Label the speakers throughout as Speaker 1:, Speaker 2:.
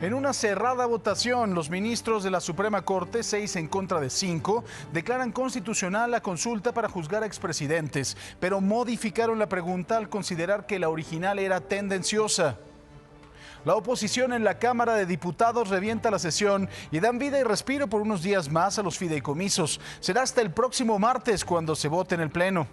Speaker 1: En una cerrada votación, los ministros de la Suprema Corte, 6 en contra de 5, declaran constitucional la consulta para juzgar a expresidentes, pero modificaron la pregunta al considerar que la original era tendenciosa. La oposición en la Cámara de Diputados revienta la sesión y dan vida y respiro por unos días más a los fideicomisos. Será hasta el próximo martes cuando se vote en el Pleno.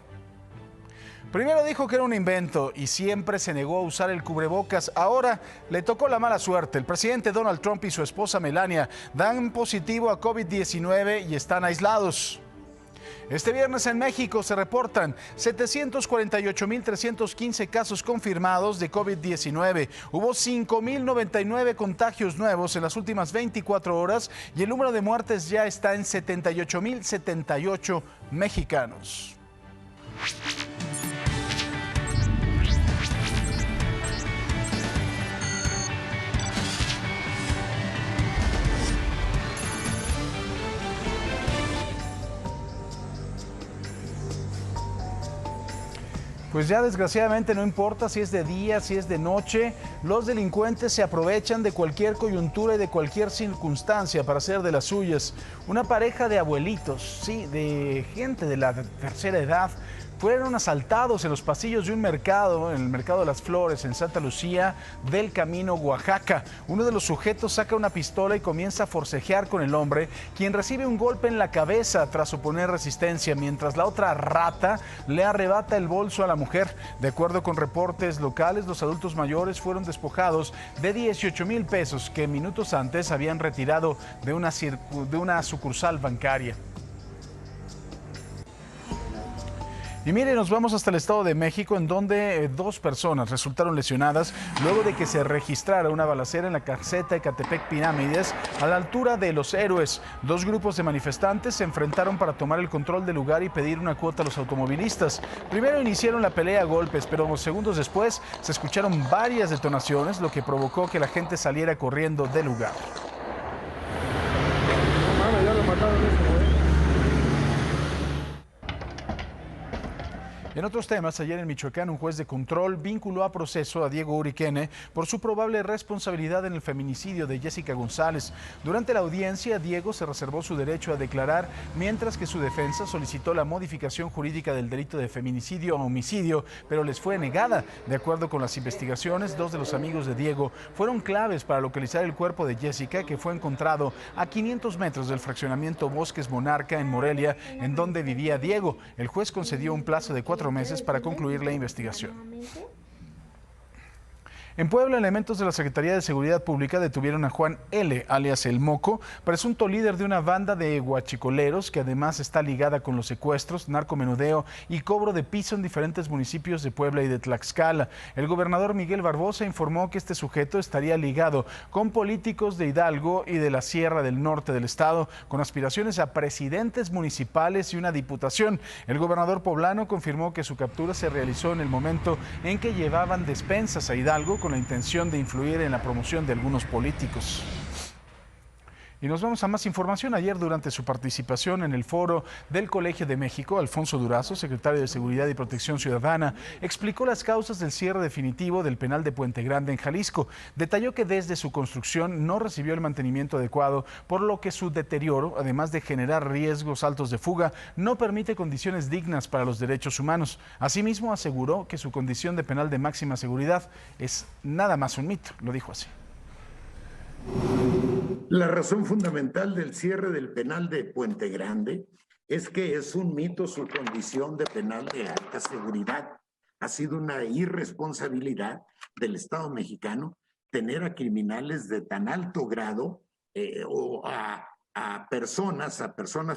Speaker 1: Primero dijo que era un invento y siempre se negó a usar el cubrebocas. Ahora le tocó la mala suerte. El presidente Donald Trump y su esposa Melania dan positivo a COVID-19 y están aislados. Este viernes en México se reportan 748.315 casos confirmados de COVID-19. Hubo 5.099 contagios nuevos en las últimas 24 horas y el número de muertes ya está en 78.078 mexicanos. Pues ya desgraciadamente no importa si es de día, si es de noche, los delincuentes se aprovechan de cualquier coyuntura y de cualquier circunstancia para hacer de las suyas. Una pareja de abuelitos, sí, de gente de la tercera edad, fueron asaltados en los pasillos de un mercado, en el Mercado de las Flores, en Santa Lucía del Camino, Oaxaca. Uno de los sujetos saca una pistola y comienza a forcejear con el hombre, quien recibe un golpe en la cabeza tras oponer resistencia, mientras la otra rata le arrebata el bolso a la mujer. De acuerdo con reportes locales, los adultos mayores fueron despojados de 18,000 pesos que minutos antes habían retirado de una sucursal bancaria. Y mire, nos vamos hasta el Estado de México, en donde 2 personas resultaron lesionadas luego de que se registrara una balacera en la caseta Ecatepec Pirámides, a la altura de Los Héroes. 2 grupos de manifestantes se enfrentaron para tomar el control del lugar y pedir una cuota a los automovilistas. Primero iniciaron la pelea a golpes, pero segundos después se escucharon varias detonaciones, lo que provocó que la gente saliera corriendo del lugar.
Speaker 2: Ya lo mataron eso, güey.
Speaker 1: En otros temas, ayer en Michoacán, un juez de control vinculó a proceso a Diego Uriquene por su probable responsabilidad en el feminicidio de Jessica González. Durante la audiencia, Diego se reservó su derecho a declarar, mientras que su defensa solicitó la modificación jurídica del delito de feminicidio a homicidio, pero les fue negada. De acuerdo con las investigaciones, 2 de los amigos de Diego fueron claves para localizar el cuerpo de Jessica, que fue encontrado a 500 metros del fraccionamiento Bosques Monarca en Morelia, en donde vivía Diego. El juez concedió un plazo de 4 meses para concluir la investigación. En Puebla, elementos de la Secretaría de Seguridad Pública detuvieron a Juan L., alias El Moco, presunto líder de una banda de huachicoleros que además está ligada con los secuestros, narcomenudeo y cobro de piso en diferentes municipios de Puebla y de Tlaxcala. El gobernador Miguel Barbosa informó que este sujeto estaría ligado con políticos de Hidalgo y de la Sierra del Norte del estado, con aspiraciones a presidentes municipales y una diputación. El gobernador poblano confirmó que su captura se realizó en el momento en que llevaban despensas a Hidalgo con la intención de influir en la promoción de algunos políticos. Y nos vamos a más información. Ayer, durante su participación en el foro del Colegio de México, Alfonso Durazo, secretario de Seguridad y Protección Ciudadana, explicó las causas del cierre definitivo del penal de Puente Grande en Jalisco. Detalló que desde su construcción no recibió el mantenimiento adecuado, por lo que su deterioro, además de generar riesgos altos de fuga, no permite condiciones dignas para los derechos humanos. Asimismo, aseguró que su condición de penal de máxima seguridad es nada más un mito. Lo dijo así.
Speaker 3: La razón fundamental del cierre del penal de Puente Grande es que es un mito su condición de penal de alta seguridad. Ha sido una irresponsabilidad del Estado mexicano tener a criminales de tan alto grado o a personas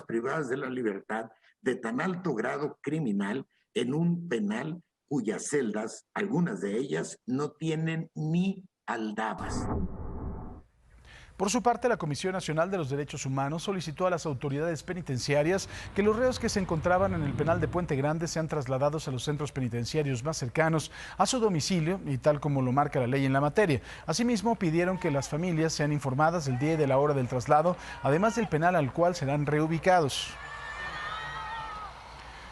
Speaker 3: privadas de la libertad de tan alto grado criminal en un penal cuyas celdas, algunas de ellas, no tienen ni aldabas.
Speaker 1: Por su parte, la Comisión Nacional de los Derechos Humanos solicitó a las autoridades penitenciarias que los reos que se encontraban en el penal de Puente Grande sean trasladados a los centros penitenciarios más cercanos a su domicilio, y tal como lo marca la ley en la materia. Asimismo, pidieron que las familias sean informadas del día y de la hora del traslado, además del penal al cual serán reubicados.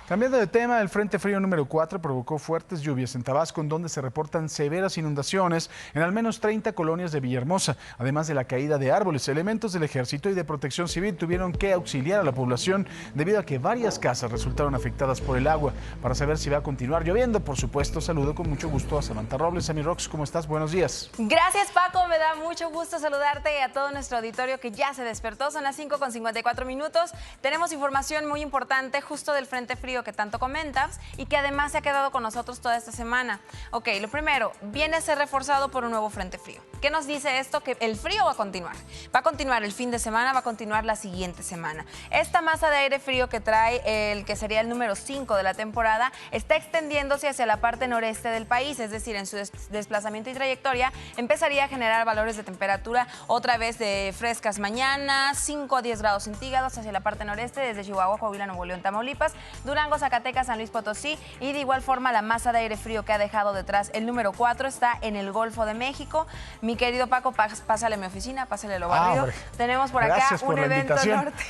Speaker 1: Cambiando de tema, el Frente Frío número 4 provocó fuertes lluvias en Tabasco, en donde se reportan severas inundaciones en al menos 30 colonias de Villahermosa, además de la caída de árboles. Elementos del Ejército y de Protección Civil tuvieron que auxiliar a la población debido a que varias casas resultaron afectadas por el agua. Para saber si va a continuar lloviendo, por supuesto, saludo con mucho gusto a Samantha Robles. Sammy Rox, ¿cómo estás? Buenos días.
Speaker 4: Gracias, Paco. Me da mucho gusto saludarte y a todo nuestro auditorio que ya se despertó. Son las 5:54. Tenemos información muy importante justo del Frente Frío que tanto comentas y que además se ha quedado con nosotros toda esta semana. Ok, lo primero, viene a ser reforzado por un nuevo Frente Frío. ¿Qué nos dice esto? Que el frío va a continuar. Va a continuar el fin de semana, va a continuar la siguiente semana. Esta masa de aire frío que trae el que sería el número 5 de la temporada está extendiéndose hacia la parte noreste del país, es decir, en su desplazamiento y trayectoria empezaría a generar valores de temperatura otra vez de frescas mañana, 5 a 10 grados centígrados hacia la parte noreste, desde Chihuahua, Coahuila, Nuevo León, Tamaulipas, Durango, Zacatecas, San Luis Potosí, y de igual forma la masa de aire frío que ha dejado detrás el número 4 está en el Golfo de México. Mi querido Paco, pásale a mi oficina, pásale lo barrido. Tenemos por acá un evento norte.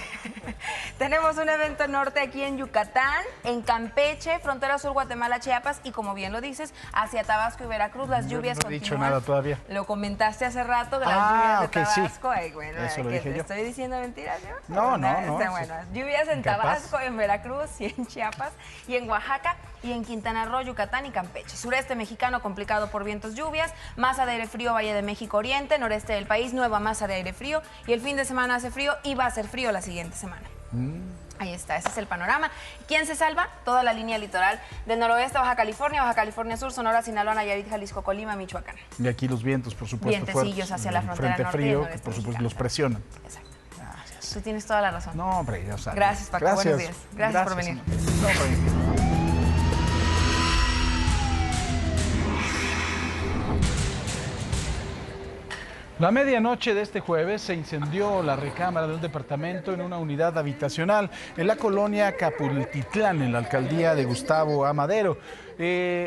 Speaker 4: Tenemos un evento norte aquí en Yucatán, en Campeche, frontera sur Guatemala, Chiapas y, como bien lo dices, hacia Tabasco y Veracruz. Las lluvias
Speaker 1: no he
Speaker 4: continúan.
Speaker 1: dicho nada todavía.
Speaker 4: Lo comentaste hace rato de las lluvias de Tabasco.
Speaker 1: Sí.
Speaker 4: Ay, bueno,
Speaker 1: eso lo dije yo.
Speaker 4: ¿Estoy diciendo mentiras yo?
Speaker 1: No.
Speaker 4: Bueno, lluvias en Tabasco, en Veracruz y en Chiapas y en Oaxaca y en Quintana Roo, Yucatán y Campeche. Sureste mexicano complicado por vientos, lluvias, masa de aire frío, Valle de México Oriente, noreste del país, nueva masa de aire frío, y el fin de semana hace frío y va a hacer frío la siguiente semana. Ahí está, ese es el panorama. ¿Quién se salva? Toda la línea litoral del noroeste, Baja California Sur, Sonora, Sinaloa, Nayarit, Jalisco, Colima, Michoacán.
Speaker 1: Y aquí los vientos, por supuesto,
Speaker 4: vientecillos hacia la frontera
Speaker 1: Frente
Speaker 4: norte
Speaker 1: frío,
Speaker 4: y el noreste
Speaker 1: por supuesto,
Speaker 4: mexicano.
Speaker 1: los presionan.
Speaker 4: Exacto.
Speaker 1: Gracias.
Speaker 4: Tú tienes toda la razón.
Speaker 1: No, hombre, ya sabes.
Speaker 4: Gracias, Paco.
Speaker 1: Gracias.
Speaker 4: Buenos días. Gracias por venir.
Speaker 1: No, hombre. La medianoche de este jueves se incendió la recámara de un departamento en una unidad habitacional en la colonia Capultitlán, en la alcaldía de Gustavo A. Madero.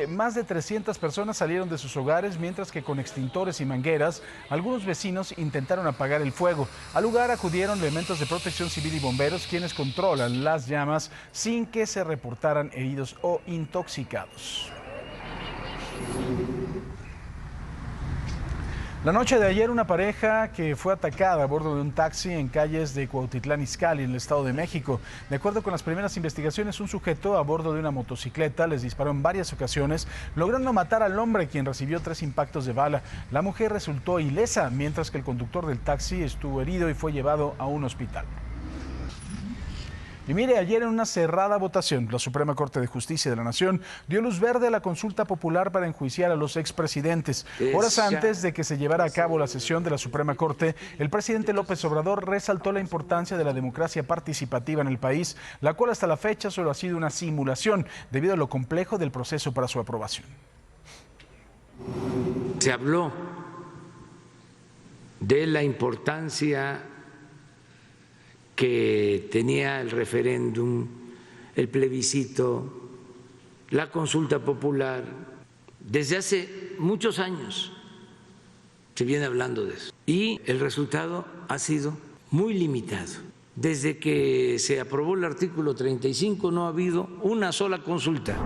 Speaker 1: Más de 300 personas salieron de sus hogares, mientras que con extintores y mangueras algunos vecinos intentaron apagar el fuego. Al lugar acudieron elementos de Protección Civil y bomberos, quienes controlan las llamas sin que se reportaran heridos o intoxicados. La noche de ayer, una pareja que fue atacada a bordo de un taxi en calles de Cuautitlán Izcalli, en el Estado de México. De acuerdo con las primeras investigaciones, un sujeto a bordo de una motocicleta les disparó en varias ocasiones, logrando matar al hombre, quien recibió 3 impactos de bala. La mujer resultó ilesa, mientras que el conductor del taxi estuvo herido y fue llevado a un hospital. Y mire, ayer en una cerrada votación, la Suprema Corte de Justicia de la Nación dio luz verde a la consulta popular para enjuiciar a los expresidentes. Horas antes de que se llevara a cabo la sesión de la Suprema Corte, el presidente López Obrador resaltó la importancia de la democracia participativa en el país, la cual hasta la fecha solo ha sido una simulación debido a lo complejo del proceso para su aprobación.
Speaker 5: Se habló de la importancia que tenía el referéndum, el plebiscito, la consulta popular. Desde hace muchos años se viene hablando de eso. Y el resultado ha sido muy limitado. Desde que se aprobó el artículo 35 no ha habido una sola consulta.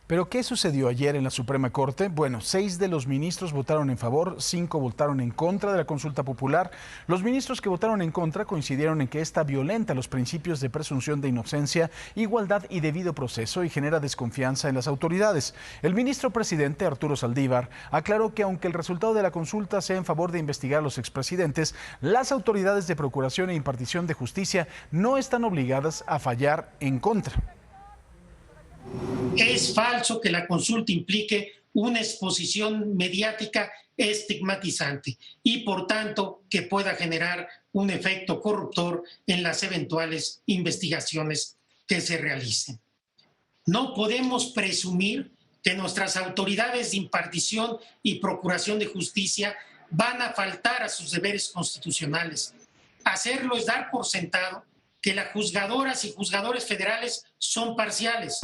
Speaker 1: ¿Pero qué sucedió ayer en la Suprema Corte? Bueno, 6 de los ministros votaron en favor, 5 votaron en contra de la consulta popular. Los ministros que votaron en contra coincidieron en que esta violenta los principios de presunción de inocencia, igualdad y debido proceso y genera desconfianza en las autoridades. El ministro presidente, Arturo Saldívar, aclaró que aunque el resultado de la consulta sea en favor de investigar a los expresidentes, las autoridades de procuración e impartición de justicia no están obligadas a fallar en contra.
Speaker 6: Es falso que la consulta implique una exposición mediática estigmatizante y, por tanto, que pueda generar un efecto corruptor en las eventuales investigaciones que se realicen. No podemos presumir que nuestras autoridades de impartición y procuración de justicia van a faltar a sus deberes constitucionales. Hacerlo es dar por sentado que las juzgadoras y juzgadores federales son parciales.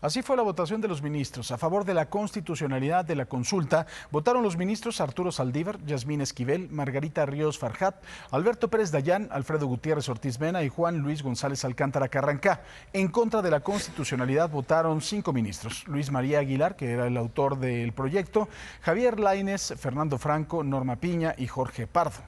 Speaker 1: Así fue la votación de los ministros. A favor de la constitucionalidad de la consulta, votaron los ministros Arturo Saldívar, Yasmín Esquivel, Margarita Ríos Farjat, Alberto Pérez Dayán, Alfredo Gutiérrez Ortiz Mena y Juan Luis González Alcántara Carrancá. En contra de la constitucionalidad votaron 5 ministros: Luis María Aguilar, que era el autor del proyecto, Javier Lainez, Fernando Franco, Norma Piña y Jorge Pardo.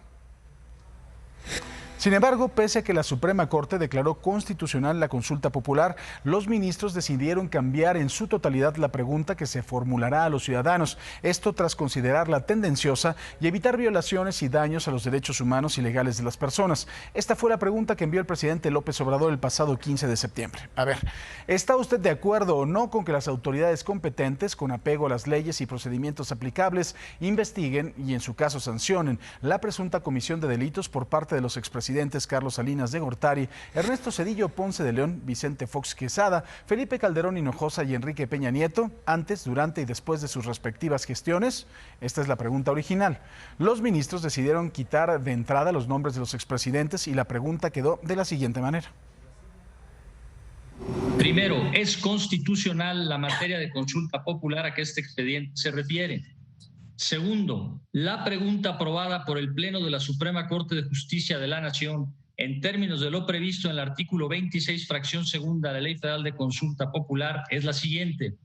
Speaker 1: Sin embargo, pese a que la Suprema Corte declaró constitucional la consulta popular, los ministros decidieron cambiar en su totalidad la pregunta que se formulará a los ciudadanos. Esto tras considerarla tendenciosa y evitar violaciones y daños a los derechos humanos y legales de las personas. Esta fue la pregunta que envió el presidente López Obrador el pasado 15 de septiembre. A ver, ¿está usted de acuerdo o no con que las autoridades competentes, con apego a las leyes y procedimientos aplicables, investiguen y en su caso sancionen la presunta comisión de delitos por parte de los expresidentes Carlos Salinas de Gortari, Ernesto Zedillo Ponce de León, Vicente Fox Quesada, Felipe Calderón Hinojosa y Enrique Peña Nieto, antes, durante y después de sus respectivas gestiones? Esta es la pregunta original. Los ministros decidieron quitar de entrada los nombres de los expresidentes y la pregunta quedó de la siguiente manera.
Speaker 7: Primero, ¿es constitucional la materia de consulta popular a que este expediente se refiere? Segundo, la pregunta aprobada por el Pleno de la Suprema Corte de Justicia de la Nación, en términos de lo previsto en el artículo 26, fracción segunda de la Ley Federal de Consulta Popular, es la siguiente.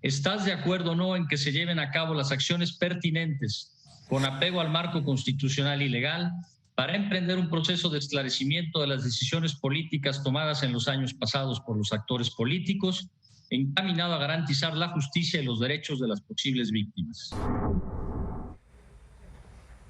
Speaker 7: ¿Estás de acuerdo o no en que se lleven a cabo las acciones pertinentes, con apego al marco constitucional y legal, para emprender un proceso de esclarecimiento de las decisiones políticas tomadas en los años pasados por los actores políticos, encaminado a garantizar la justicia y los derechos de las posibles víctimas?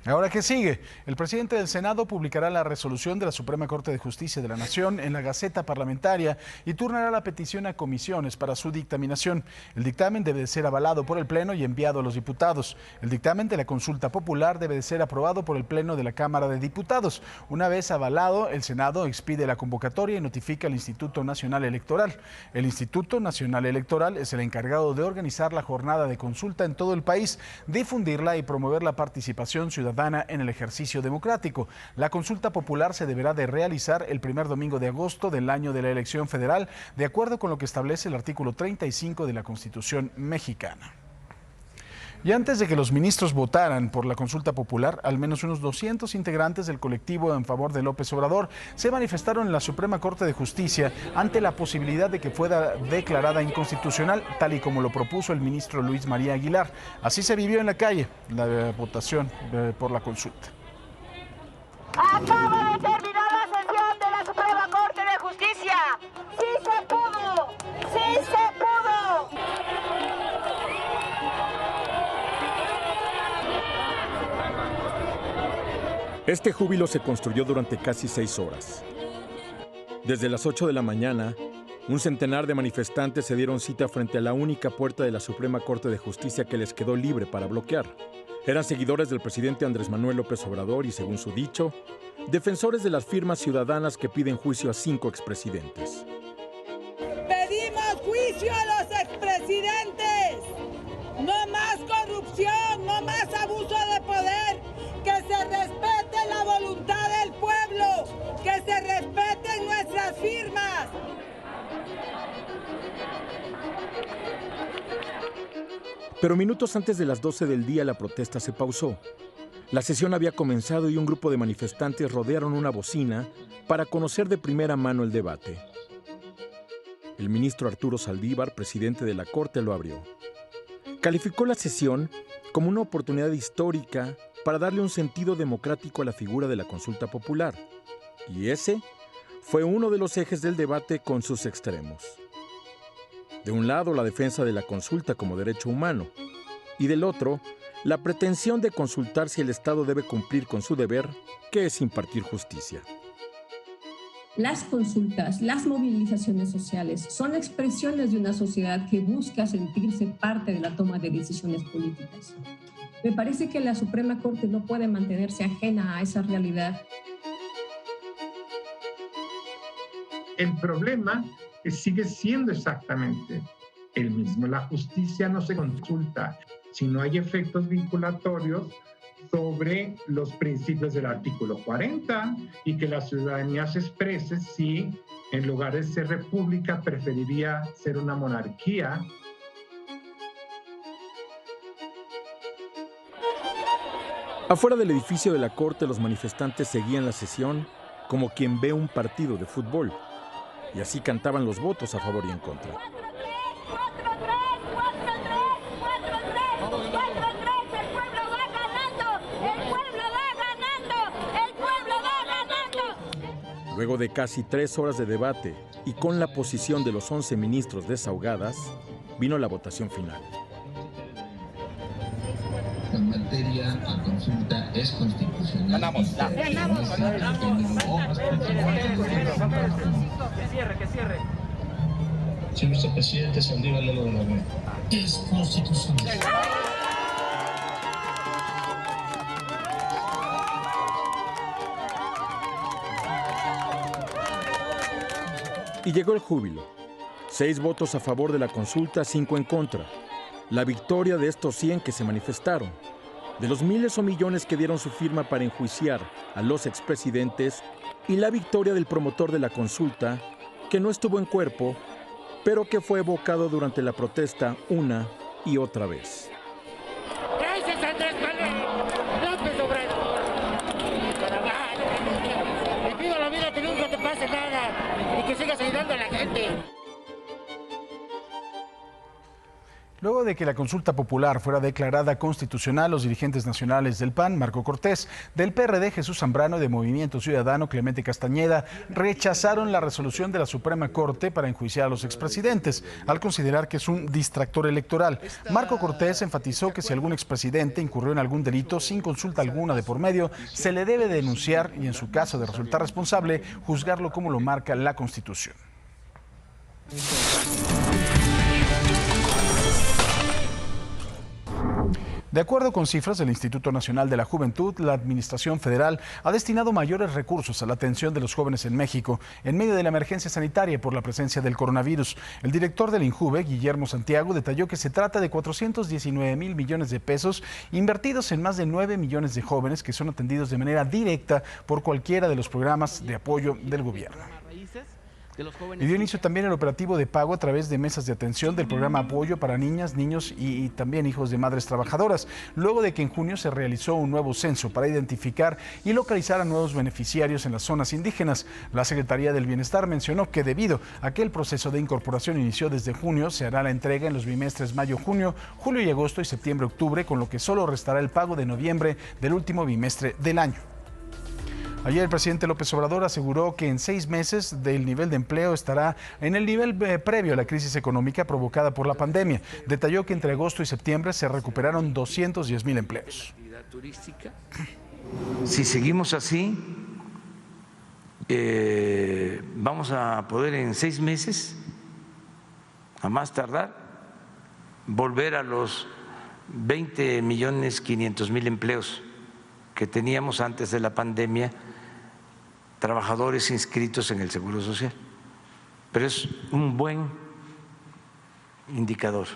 Speaker 1: Ahora, ¿qué sigue? El presidente del Senado publicará la resolución de la Suprema Corte de Justicia de la Nación en la Gaceta Parlamentaria y turnará la petición a comisiones para su dictaminación. El dictamen debe de ser avalado por el Pleno y enviado a los diputados. El dictamen de la consulta popular debe de ser aprobado por el Pleno de la Cámara de Diputados. Una vez avalado, el Senado expide la convocatoria y notifica al Instituto Nacional Electoral. El Instituto Nacional Electoral es el encargado de organizar la jornada de consulta en todo el país, difundirla y promover la participación ciudadana en el ejercicio democrático. La consulta popular se deberá de realizar el primer domingo de agosto del año de la elección federal, de acuerdo con lo que establece el artículo 35 de la Constitución mexicana. Y antes de que los ministros votaran por la consulta popular, al menos unos 200 integrantes del colectivo en favor de López Obrador se manifestaron en la Suprema Corte de Justicia ante la posibilidad de que fuera declarada inconstitucional, tal y como lo propuso el ministro Luis María Aguilar. Así se vivió en la calle la votación por la consulta.
Speaker 8: Acaba de terminar la sesión de la Suprema Corte de Justicia. ¡Sí se pudo! ¡Sí se pudo!
Speaker 9: Este júbilo se construyó durante casi 6 horas. Desde las 8 de la mañana, un centenar de manifestantes se dieron cita frente a la única puerta de la Suprema Corte de Justicia que les quedó libre para bloquear. Eran seguidores del presidente Andrés Manuel López Obrador y, según su dicho, defensores de las firmas ciudadanas que piden juicio a 5 expresidentes.
Speaker 10: ¡Pedimos juicio a los expresidentes! ¡No más corrupción! ¡No más abuso de poder! ¡Que se respete la voluntad del pueblo! ¡Que se respeten nuestras firmas!
Speaker 9: Pero minutos antes de las 12 del día la protesta se pausó. La sesión había comenzado y un grupo de manifestantes rodearon una bocina para conocer de primera mano el debate. El ministro Arturo Saldívar, presidente de la Corte, lo abrió. Calificó la sesión como una oportunidad histórica para darle un sentido democrático a la figura de la consulta popular. Y ese fue uno de los ejes del debate con sus extremos. De un lado, la defensa de la consulta como derecho humano, y del otro, la pretensión de consultar si el Estado debe cumplir con su deber, que es impartir justicia.
Speaker 11: Las consultas, las movilizaciones sociales son expresiones de una sociedad que busca sentirse parte de la toma de decisiones políticas. Me parece que la Suprema Corte no puede mantenerse ajena a esa realidad.
Speaker 12: El problema sigue siendo exactamente el mismo. La justicia no se consulta. Si no hay efectos vinculatorios, sobre los principios del artículo 40 y que la ciudadanía se exprese si en lugar de ser república preferiría ser una monarquía.
Speaker 9: Afuera del edificio de la Corte, los manifestantes seguían la sesión como quien ve un partido de fútbol, y así cantaban los votos a favor y en contra. Luego de casi 3 horas de debate y con la posición de los 11 ministros desahogadas, vino la votación final.
Speaker 13: En materia a consulta es constitucional.
Speaker 14: Ganamos.
Speaker 13: Que cierre. Señor vicepresidente Saldívar Lelo de la Vega. Es constitucional.
Speaker 9: Y llegó el júbilo. 6 votos a favor de la consulta, 5 en contra. La victoria de estos 100 que se manifestaron. De los miles o millones que dieron su firma para enjuiciar a los expresidentes. Y la victoria del promotor de la consulta, que no estuvo en cuerpo, pero que fue evocado durante la protesta una y otra vez.
Speaker 14: ¡Gracias, Andrés Manuel López Obrador! Le pido a la vida que nunca te pase nada y que sigas ayudando a la gente.
Speaker 1: Luego de que la consulta popular fuera declarada constitucional, los dirigentes nacionales del PAN, Marco Cortés, del PRD, Jesús Zambrano, y de Movimiento Ciudadano, Clemente Castañeda, rechazaron la resolución de la Suprema Corte para enjuiciar a los expresidentes, al considerar que es un distractor electoral. Marco Cortés enfatizó que si algún expresidente incurrió en algún delito sin consulta alguna de por medio, se le debe denunciar y, en su caso de resultar responsable, juzgarlo como lo marca la Constitución. De acuerdo con cifras del Instituto Nacional de la Juventud, la Administración Federal ha destinado mayores recursos a la atención de los jóvenes en México en medio de la emergencia sanitaria por la presencia del coronavirus. El director del INJUVE, Guillermo Santiago, detalló que se trata de 419,000 millones de pesos invertidos en más de 9 millones de jóvenes que son atendidos de manera directa por cualquiera de los programas de apoyo del gobierno. Y dio inicio también el operativo de pago a través de mesas de atención del programa Apoyo para Niñas, Niños y también hijos de madres trabajadoras, luego de que en junio se realizó un nuevo censo para identificar y localizar a nuevos beneficiarios en las zonas indígenas. La Secretaría del Bienestar mencionó que debido a que el proceso de incorporación inició desde junio, se hará la entrega en los bimestres mayo-junio, julio y agosto y septiembre-octubre, con lo que solo restará el pago de noviembre del último bimestre del año. Ayer el presidente López Obrador aseguró que en 6 meses el nivel de empleo estará en el nivel previo a la crisis económica provocada por la pandemia. Detalló que entre agosto y septiembre se recuperaron 210,000 empleos.
Speaker 5: Si seguimos así, vamos a poder en 6 meses, a más tardar, volver a los 20,500,000 empleos que teníamos antes de la pandemia, trabajadores inscritos en el Seguro Social. Pero es un buen indicador.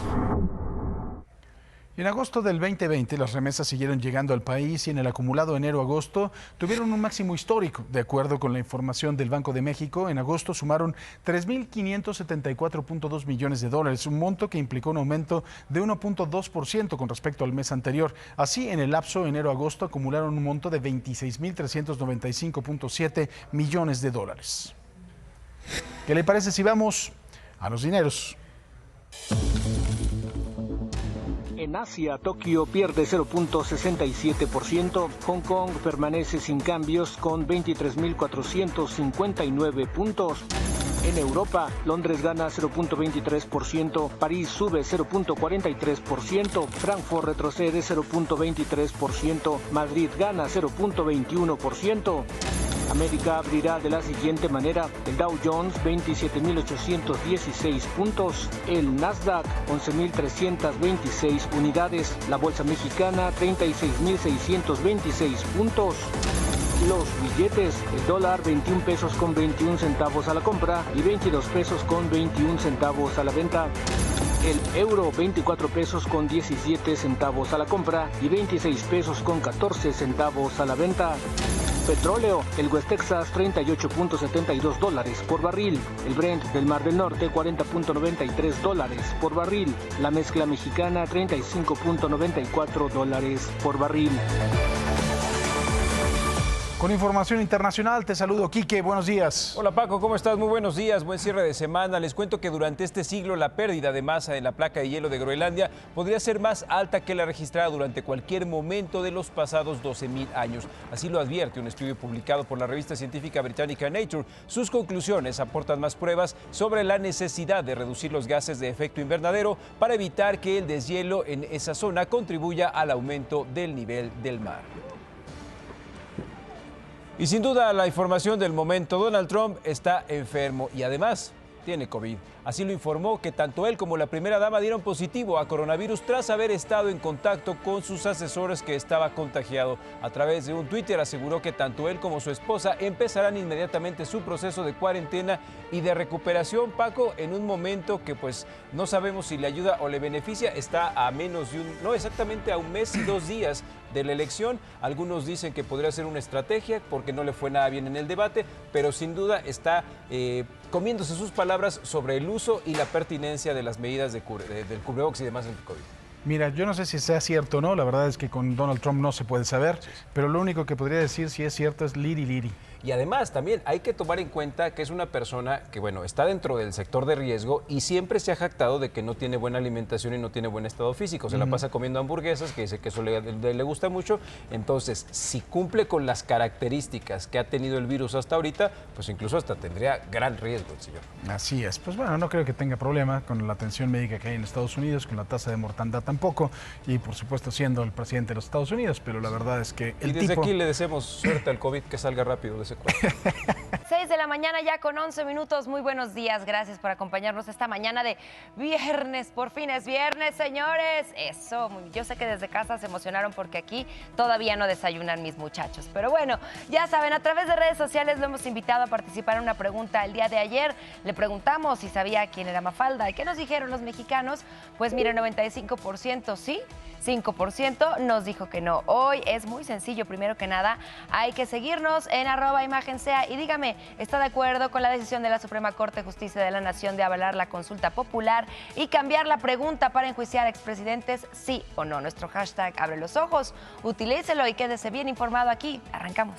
Speaker 1: En agosto del 2020 las remesas siguieron llegando al país y en el acumulado enero-agosto tuvieron un máximo histórico. De acuerdo con la información del Banco de México, en agosto sumaron 3.574.2 millones de dólares, un monto que implicó un aumento de 1.2% con respecto al mes anterior. Así, en el lapso enero-agosto acumularon un monto de 26.395.7 millones de dólares. ¿Qué le parece si vamos a los dineros?
Speaker 15: En Asia, Tokio pierde 0.67%, Hong Kong permanece sin cambios con 23.459 puntos. En Europa, Londres gana 0.23%, París sube 0.43%, Frankfurt retrocede 0.23%, Madrid gana 0.21%. América abrirá de la siguiente manera: el Dow Jones 27.816 puntos, el Nasdaq 11.326 unidades, la Bolsa Mexicana 36.626 puntos. Los billetes: el dólar 21 pesos con 21 centavos a la compra y 22 pesos con 21 centavos a la venta. El euro 24 pesos con 17 centavos a la compra y 26 pesos con 14 centavos a la venta. Petróleo, el West Texas $38.72 por barril, el Brent del Mar del Norte $40.93 por barril, la mezcla mexicana $35.94 por barril.
Speaker 1: Con información internacional, te saludo, Quique, buenos días.
Speaker 16: Hola Paco, ¿cómo estás? Muy buenos días, buen cierre de semana. Les cuento que durante este siglo la pérdida de masa en la placa de hielo de Groenlandia podría ser más alta que la registrada durante cualquier momento de los pasados 12.000 años. Así lo advierte un estudio publicado por la revista científica británica Nature. Sus conclusiones aportan más pruebas sobre la necesidad de reducir los gases de efecto invernadero para evitar que el deshielo en esa zona contribuya al aumento del nivel del mar. Y sin duda la información del momento, Donald Trump está enfermo y además tiene COVID. Así lo informó que tanto él como la primera dama dieron positivo a coronavirus tras haber estado en contacto con sus asesores que estaba contagiado. A través de un Twitter aseguró que tanto él como su esposa empezarán inmediatamente su proceso de cuarentena y de recuperación, Paco, en un momento que pues no sabemos si le ayuda o le beneficia. Está a menos de no exactamente a un mes y 2 días de la elección. Algunos dicen que podría ser una estrategia porque no le fue nada bien en el debate, pero sin duda está comiéndose sus palabras sobre el uso y la pertinencia de las medidas del cubrebocas y demás del COVID.
Speaker 1: Mira, yo no sé si sea cierto o no, la verdad es que con Donald Trump no se puede saber, pero lo único que podría decir si es cierto es liri.
Speaker 16: Y además también hay que tomar en cuenta que es una persona que, bueno, está dentro del sector de riesgo y siempre se ha jactado de que no tiene buena alimentación y no tiene buen estado físico. Se la pasa comiendo hamburguesas, que dice que eso le gusta mucho. Entonces, si cumple con las características que ha tenido el virus hasta ahorita, pues incluso hasta tendría gran riesgo el señor.
Speaker 1: Así es. Pues bueno, no creo que tenga problema con la atención médica que hay en Estados Unidos, con la tasa de mortandad tampoco, y por supuesto siendo el presidente de los Estados Unidos, pero la verdad es que el
Speaker 16: y desde
Speaker 1: tipo...
Speaker 16: aquí le deseamos suerte al COVID, que salga rápido de ese cuadro.
Speaker 17: 6 de la mañana ya con 11 minutos. Muy buenos días, gracias por acompañarnos esta mañana de viernes. Por fin es viernes, señores. Eso, yo sé que desde casa se emocionaron porque aquí todavía no desayunan mis muchachos. Pero bueno, ya saben, a través de redes sociales lo hemos invitado a participar en una pregunta. El día de ayer le preguntamos si sabía quién era Mafalda. ¿Y qué nos dijeron los mexicanos? Pues mire, 95% sí, 5% nos dijo que no. Hoy es muy sencillo. Primero que nada, hay que seguirnos en @imagen_sea y dígame, ¿está de acuerdo con la decisión de la Suprema Corte de Justicia de la Nación de avalar la consulta popular y cambiar la pregunta para enjuiciar a expresidentes? Sí o no. Nuestro hashtag abre los ojos, utilícelo y quédese bien informado aquí. Arrancamos.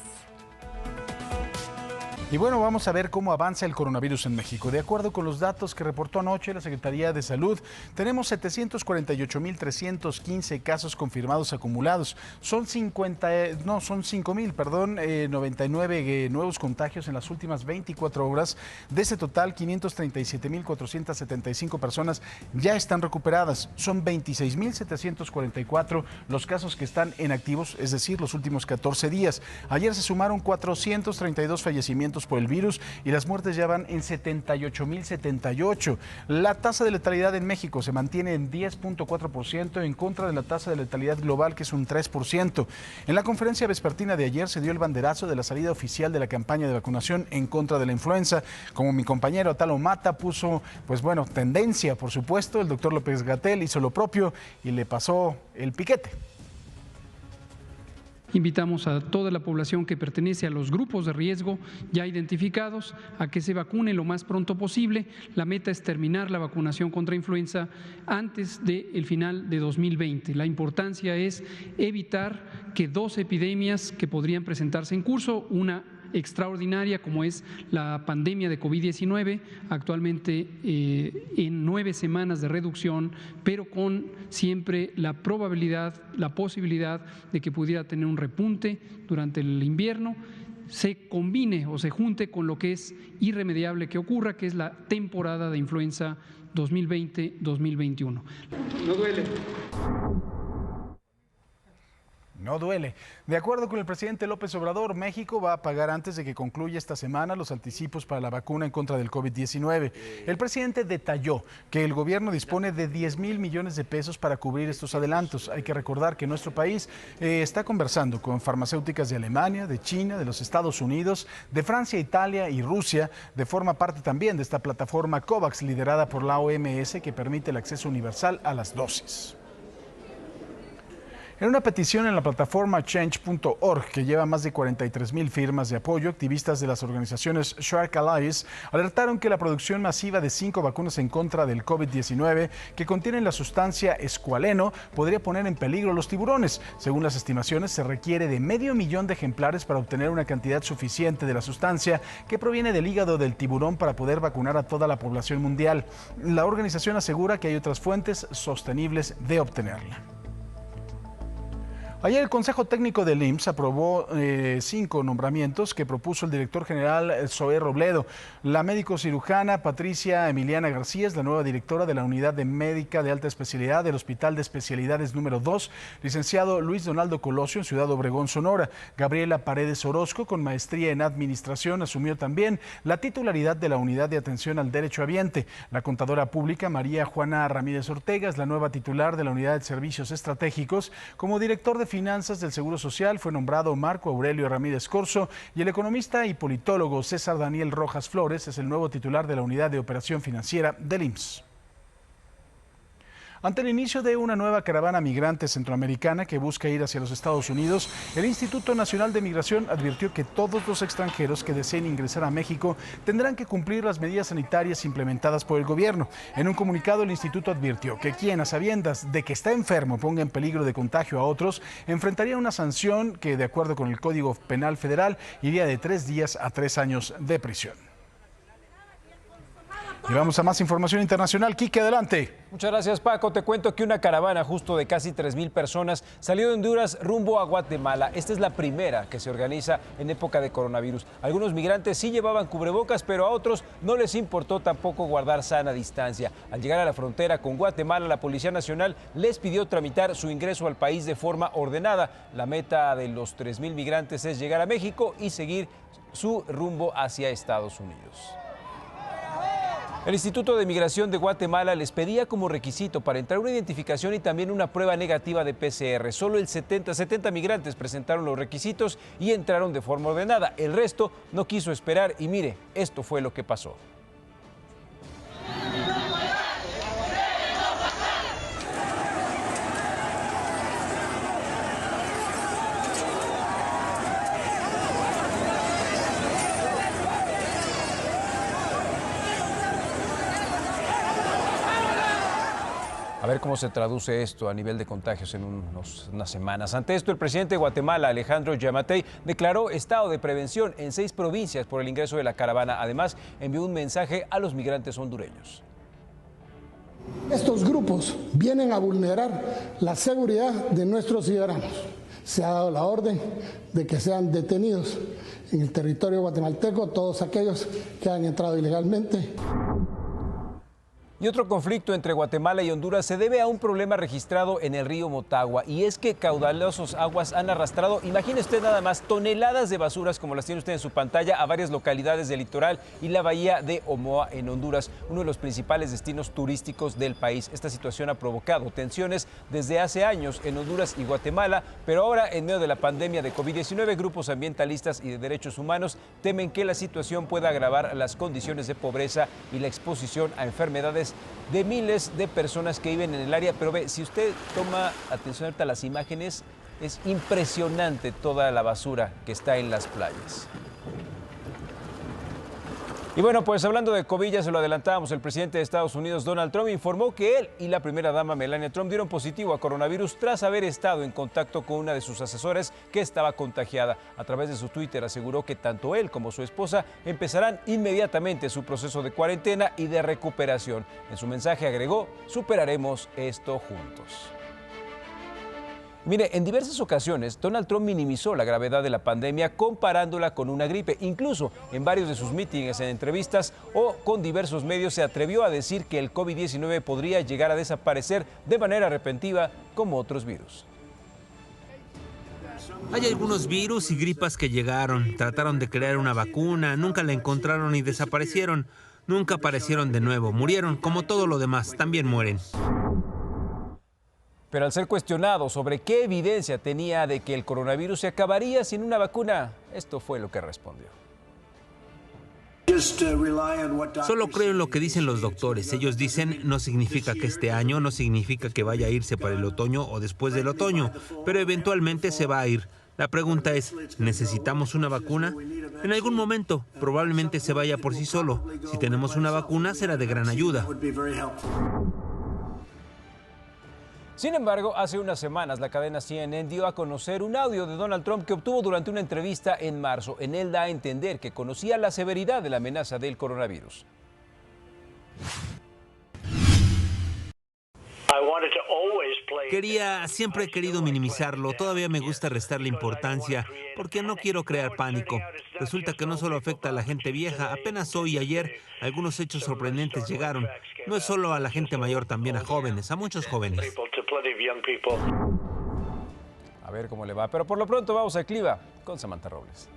Speaker 1: Y bueno, vamos a ver cómo avanza el coronavirus en México. De acuerdo con los datos que reportó anoche la Secretaría de Salud, tenemos 748.315 casos confirmados acumulados. Son 99 nuevos contagios en las últimas 24 horas. De ese total, 537.475 personas ya están recuperadas. Son 26.744 los casos que están en activos, es decir, los últimos 14 días. Ayer se sumaron 432 fallecimientos por el virus y las muertes ya van en 78.078. La tasa de letalidad en México se mantiene en 10.4% en contra de la tasa de letalidad global, que es un 3%. En la conferencia vespertina de ayer se dio el banderazo de la salida oficial de la campaña de vacunación en contra de la influenza. Como mi compañero Atalo Mata puso, pues bueno, tendencia, por supuesto, el doctor López-Gatell hizo lo propio y le pasó el piquete.
Speaker 18: Invitamos a toda la población que pertenece a los grupos de riesgo ya identificados a que se vacune lo más pronto posible. La meta es terminar la vacunación contra influenza antes del final de 2020. La importancia es evitar que 2 epidemias que podrían presentarse en curso, una extraordinaria como es la pandemia de COVID-19, actualmente en 9 semanas de reducción, pero con siempre la posibilidad de que pudiera tener un repunte durante el invierno, se combine o se junte con lo que es irremediable que ocurra, que es la temporada de influenza 2020-2021.
Speaker 19: No duele.
Speaker 1: No duele. De acuerdo con el presidente López Obrador, México va a pagar antes de que concluya esta semana los anticipos para la vacuna en contra del COVID-19. El presidente detalló que el gobierno dispone de 10,000 millones de pesos para cubrir estos adelantos. Hay que recordar que nuestro país está conversando con farmacéuticas de Alemania, de China, de los Estados Unidos, de Francia, Italia y Rusia, de forma parte también de esta plataforma COVAX liderada por la OMS que permite el acceso universal a las dosis. En una petición en la plataforma Change.org, que lleva más de 43,000 firmas de apoyo, activistas de las organizaciones Shark Allies alertaron que la producción masiva de 5 vacunas en contra del COVID-19 que contienen la sustancia escualeno podría poner en peligro los tiburones. Según las estimaciones, se requiere de 500,000 de ejemplares para obtener una cantidad suficiente de la sustancia que proviene del hígado del tiburón para poder vacunar a toda la población mundial. La organización asegura que hay otras fuentes sostenibles de obtenerla. Ayer el Consejo Técnico del IMSS aprobó 5 nombramientos que propuso el director general Zoé Robledo. La médico cirujana Patricia Emiliana García es la nueva directora de la Unidad de Médica de Alta Especialidad del Hospital de Especialidades número 2, licenciado Luis Donaldo Colosio en Ciudad Obregón, Sonora. Gabriela Paredes Orozco, con maestría en Administración, asumió también la titularidad de la Unidad de Atención al Derecho Habiente. La contadora pública María Juana Ramírez Ortega es la nueva titular de la Unidad de Servicios Estratégicos. Como director de Finanzas del Seguro Social fue nombrado Marco Aurelio Ramírez Corzo, y el economista y politólogo César Daniel Rojas Flores es el nuevo titular de la Unidad de Operación Financiera del IMSS. Ante el inicio de una nueva caravana migrante centroamericana que busca ir hacia los Estados Unidos, el Instituto Nacional de Migración advirtió que todos los extranjeros que deseen ingresar a México tendrán que cumplir las medidas sanitarias implementadas por el gobierno. En un comunicado, el instituto advirtió que quien, a sabiendas de que está enfermo, ponga en peligro de contagio a otros, enfrentaría una sanción que, de acuerdo con el Código Penal Federal, iría de 3 días a 3 años de prisión. Y vamos a más información internacional. Quique, adelante.
Speaker 16: Muchas gracias, Paco. Te cuento que una caravana justo de casi 3,000 personas salió de Honduras rumbo a Guatemala. Esta es la primera que se organiza en época de coronavirus. Algunos migrantes sí llevaban cubrebocas, pero a otros no les importó tampoco guardar sana distancia. Al llegar a la frontera con Guatemala, la Policía Nacional les pidió tramitar su ingreso al país de forma ordenada. La meta de los 3,000 migrantes es llegar a México y seguir su rumbo hacia Estados Unidos. El Instituto de Migración de Guatemala les pedía como requisito para entrar una identificación y también una prueba negativa de PCR. Solo 70 migrantes presentaron los requisitos y entraron de forma ordenada. El resto no quiso esperar y mire, esto fue lo que pasó. A ver cómo se traduce esto a nivel de contagios en unas semanas. Ante esto, el presidente de Guatemala, Alejandro Yamatei, declaró estado de prevención en 6 provincias por el ingreso de la caravana. Además, envió un mensaje a los migrantes hondureños.
Speaker 19: Estos grupos vienen a vulnerar la seguridad de nuestros ciudadanos. Se ha dado la orden de que sean detenidos en el territorio guatemalteco todos aquellos que han entrado ilegalmente.
Speaker 16: Y otro conflicto entre Guatemala y Honduras se debe a un problema registrado en el río Motagua, y es que caudalosas aguas han arrastrado, imagine usted nada más, toneladas de basuras como las tiene usted en su pantalla a varias localidades del litoral y la bahía de Omoa en Honduras, uno de los principales destinos turísticos del país. Esta situación ha provocado tensiones desde hace años en Honduras y Guatemala, pero ahora en medio de la pandemia de COVID-19, grupos ambientalistas y de derechos humanos temen que la situación pueda agravar las condiciones de pobreza y la exposición a enfermedades de miles de personas que viven en el área. Pero ve, si usted toma atención ahorita a las imágenes, es impresionante toda la basura que está en las playas. Y bueno, pues hablando de COVID, ya se lo adelantábamos, el presidente de Estados Unidos, Donald Trump, informó que él y la primera dama, Melania Trump, dieron positivo a coronavirus tras haber estado en contacto con una de sus asesores que estaba contagiada. A través de su Twitter aseguró que tanto él como su esposa empezarán inmediatamente su proceso de cuarentena y de recuperación. En su mensaje agregó: superaremos esto juntos. Mire, en diversas ocasiones Donald Trump minimizó la gravedad de la pandemia comparándola con una gripe. Incluso en varios de sus mítines, en entrevistas o con diversos medios, se atrevió a decir que el COVID-19 podría llegar a desaparecer de manera repentina como otros virus.
Speaker 20: Hay algunos virus y gripas que llegaron, trataron de crear una vacuna, nunca la encontraron y desaparecieron. Nunca aparecieron de nuevo, murieron como todo lo demás, también mueren.
Speaker 16: Pero al ser cuestionado sobre qué evidencia tenía de que el coronavirus se acabaría sin una vacuna, esto fue lo que respondió.
Speaker 20: Solo creo en lo que dicen los doctores. Ellos dicen no significa que este año, no significa que vaya a irse para el otoño o después del otoño, pero eventualmente se va a ir. La pregunta es, ¿necesitamos una vacuna? En algún momento, probablemente se vaya por sí solo. Si tenemos una vacuna, será de gran ayuda.
Speaker 16: Sin embargo, hace unas semanas la cadena CNN dio a conocer un audio de Donald Trump que obtuvo durante una entrevista en marzo. En él da a entender que conocía la severidad de la amenaza del coronavirus.
Speaker 20: Siempre he querido minimizarlo, todavía me gusta restarle importancia, porque no quiero crear pánico. Resulta que no solo afecta a la gente vieja, apenas hoy y ayer algunos hechos sorprendentes llegaron. No es solo a la gente mayor, también a jóvenes, a muchos jóvenes.
Speaker 16: A ver cómo le va, pero por lo pronto vamos a Cliva con Samantha Robles.